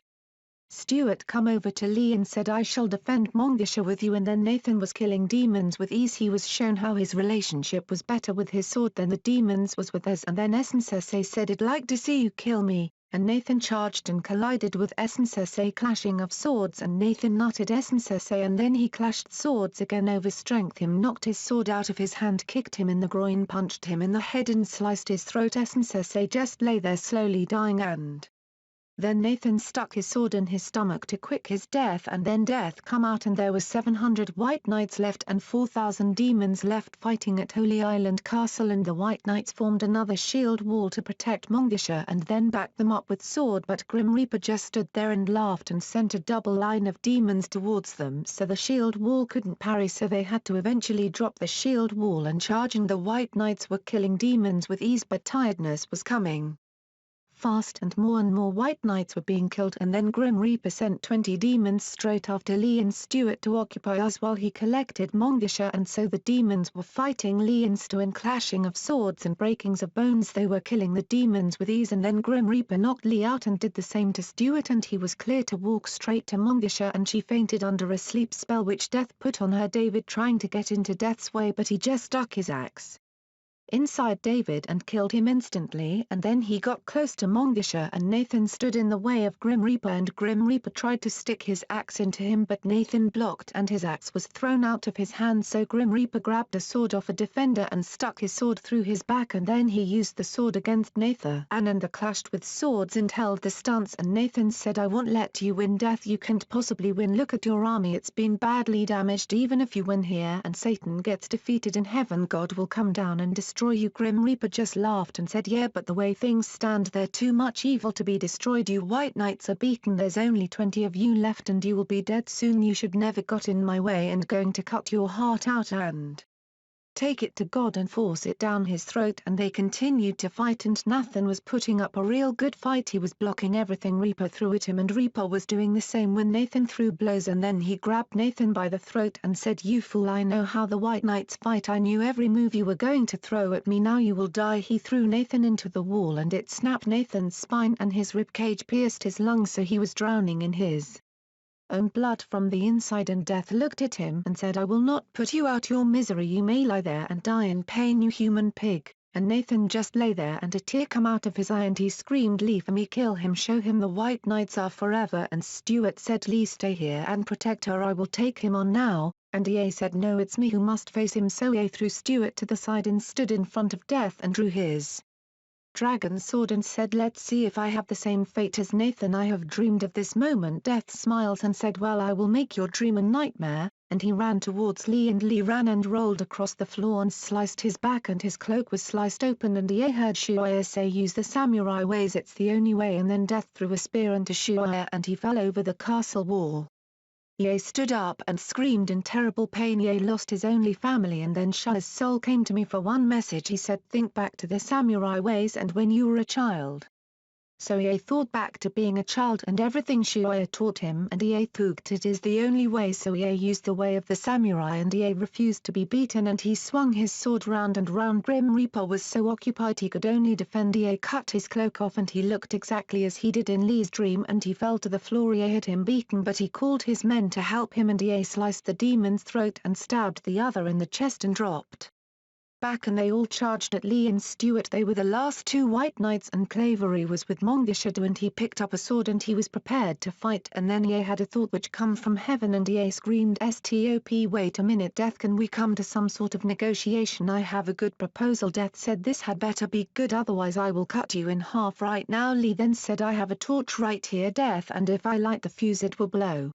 S1: Stuart come over to Lee and said I shall defend Montgisha with you, and then Nathan was killing demons with ease. He was shown how his relationship was better with his sword than the demons was with theirs, and then Esense said I'd like to see you kill me, and Nathan charged and collided with Esense, clashing of swords, and Nathan nutted Esense and then he clashed swords again over strength. Him knocked his sword out of his hand, kicked him in the groin, punched him in the head and sliced his throat. Esense just lay there slowly dying, and then Nathan stuck his sword in his stomach to quick his death, and then death come out, and there was 700 White Knights left and 4,000 demons left fighting at Holy Island Castle, and the White Knights formed another shield wall to protect Montgisha and then backed them up with sword, but Grim Reaper just stood there and laughed and sent a double line of demons towards them, so the shield wall couldn't parry, so they had to eventually drop the shield wall and charge, and the White Knights were killing demons with ease, but tiredness was coming fast and more White Knights were being killed, and then Grim Reaper sent 20 demons straight after Lee and Stuart to occupy us while he collected Montgisha, and so the demons were fighting Lee and Stu in clashing of swords and breakings of bones. They were killing the demons with ease, and then Grim Reaper knocked Lee out and did the same to Stuart, and he was clear to walk straight to Montgisha, and she fainted under a sleep spell which Death put on her. David trying to get into Death's way, but he just stuck his axe inside David and killed him instantly, and then he got close to Montgisha and Nathan stood in the way of Grim Reaper, and Grim Reaper tried to stick his axe into him, but Nathan blocked and his axe was thrown out of his hand, so Grim Reaper grabbed a sword off a defender and stuck his sword through his back, and then he used the sword against Nathan, and they clashed with swords and held the stance, and Nathan said I won't let you win, Death, you can't possibly win, look at your army, it's been badly damaged, even if you win here and Satan gets defeated in heaven, God will come down and destroy you. Grim Reaper just laughed and said yeah, but the way things stand they're too much evil to be destroyed. You White Knights are beaten, there's only 20 of you left and you will be dead soon. You should never got in my way and going to cut your heart out and take it to God and force it down his throat. And they continued to fight, and Nathan was putting up a real good fight. He was blocking everything Reaper threw at him, and Reaper was doing the same when Nathan threw blows, and then he grabbed Nathan by the throat and said you fool, I know how the White Knights fight, I knew every move you were going to throw at me, now you will die. He threw Nathan into the wall and it snapped Nathan's spine and his ribcage pierced his lungs, so he was drowning in his own blood from the inside, and Death looked at him and said I will not put you out your misery, you may lie there and die in pain, you human pig. And Nathan just lay there and a tear come out of his eye and he screamed leave me, kill him, show him the White Knights are forever. And Stuart said Lee stay here and protect her, I will take him on now, and Ye said no, it's me who must face him, so Ye threw Stuart to the side and stood in front of Death and drew his dragon sword and said let's see if I have the same fate as Nathan, I have dreamed of this moment. Death smiles and said well, I will make your dream a nightmare, and he ran towards Lee, and Lee ran and rolled across the floor and sliced his back, and his cloak was sliced open, and Ye heard Shuya say use the samurai ways, it's the only way, and then Death threw a spear into Shuya and he fell over the castle wall. Ye stood up and screamed in terrible pain. Ye lost his only family, and then Shuya's soul came to me for one message. He said think back to the samurai ways and when you were a child. So Ye thought back to being a child and everything Shuya taught him, and Ye thought it is the only way, so Ye used the way of the samurai, and Ye refused to be beaten, and he swung his sword round and round. Grim Reaper was so occupied he could only defend. Ye cut his cloak off and he looked exactly as he did in Lee's dream, and he fell to the floor. Ye had him beaten, but he called his men to help him, and Ye sliced the demon's throat and stabbed the other in the chest and dropped back, and they all charged at Lee and Stuart. They were the last two White Knights, and Clavery was with Montgisha, and he picked up a sword and he was prepared to fight, and then Ye had a thought which come from heaven, and Ye screamed stop, wait a minute Death, can we come to some sort of negotiation? I have a good proposal. Death said this had better be good, otherwise I will cut you in half right now. Lee then said I have a torch right here Death, and if I light the fuse it will blow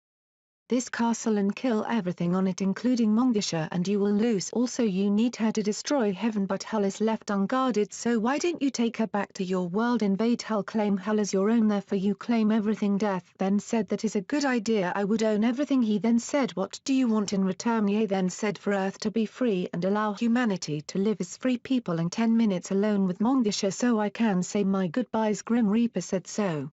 S1: this castle and kill everything on it including Montgisha, and you will lose. Also you need her to destroy heaven, but hell is left unguarded, so why don't you take her back to your world, invade hell, claim hell as your own, therefore you claim everything. Death then said that is a good idea, I would own everything. He then said what do you want in return? Ye then said for Earth to be free and allow humanity to live as free people in 10 minutes alone with Montgisha, so I can say my goodbyes. Grim Reaper said so.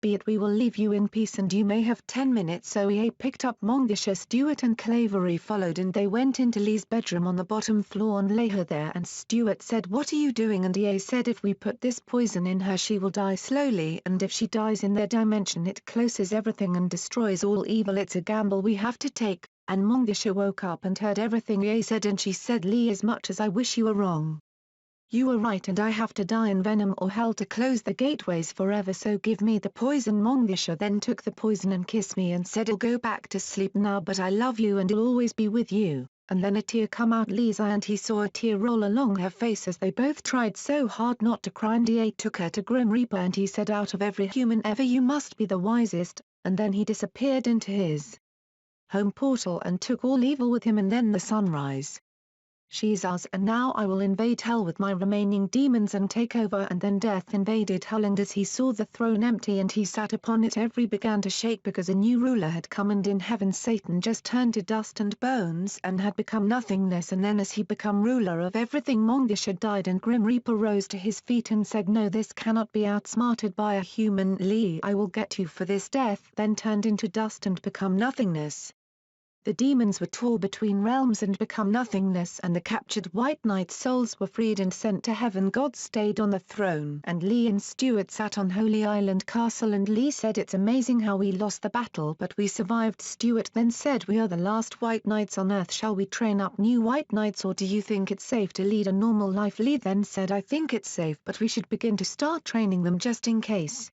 S1: Be it, we will leave you in peace and you may have 10 minutes. So EA picked up Mongsha, Stuart and Clavery followed, and they went into Lee's bedroom on the bottom floor and lay her there, and Stuart said, "What are you doing?" and EA said, "If we put this poison in her she will die slowly, and if she dies in their dimension it closes everything and destroys all evil. It's a gamble we have to take." And Mongsha woke up and heard everything EA said, and she said, "Lee, as much as I wish you were wrong, you were right, and I have to die in venom or hell to close the gateways forever, so give me the poison." Mongsha then took the poison and kissed me and said, "I'll go back to sleep now, but I love you and I'll always be with you." And then a tear come out Lee's eye and he saw a tear roll along her face as they both tried so hard not to cry, and EA took her to Grim Reaper and he said, "Out of every human ever you must be the wisest," and then he disappeared into his home portal and took all evil with him. And then the sunrise. "She's ours, and now I will invade hell with my remaining demons and take over." And then Death invaded hell, and as he saw the throne empty and he sat upon it, every began to shake because a new ruler had come, and in heaven Satan just turned to dust and bones and had become nothingness. And then as he become ruler of everything, Mongsha died and Grim Reaper rose to his feet and said, "No, this cannot be outsmarted by a human. Lee, I will get you for this." Death then turned into dust and become nothingness. The demons were torn between realms and become nothingness, and the captured White Knight's souls were freed and sent to heaven. God stayed on the throne, and Lee and Stuart sat on Holy Island Castle, and Lee said, "It's amazing how we lost the battle but we survived." Stuart then said, "We are the last White Knights on Earth. Shall we train up new White Knights, or do you think it's safe to lead a normal life?" Lee then said, "I think it's safe, but we should begin to start training them just in case."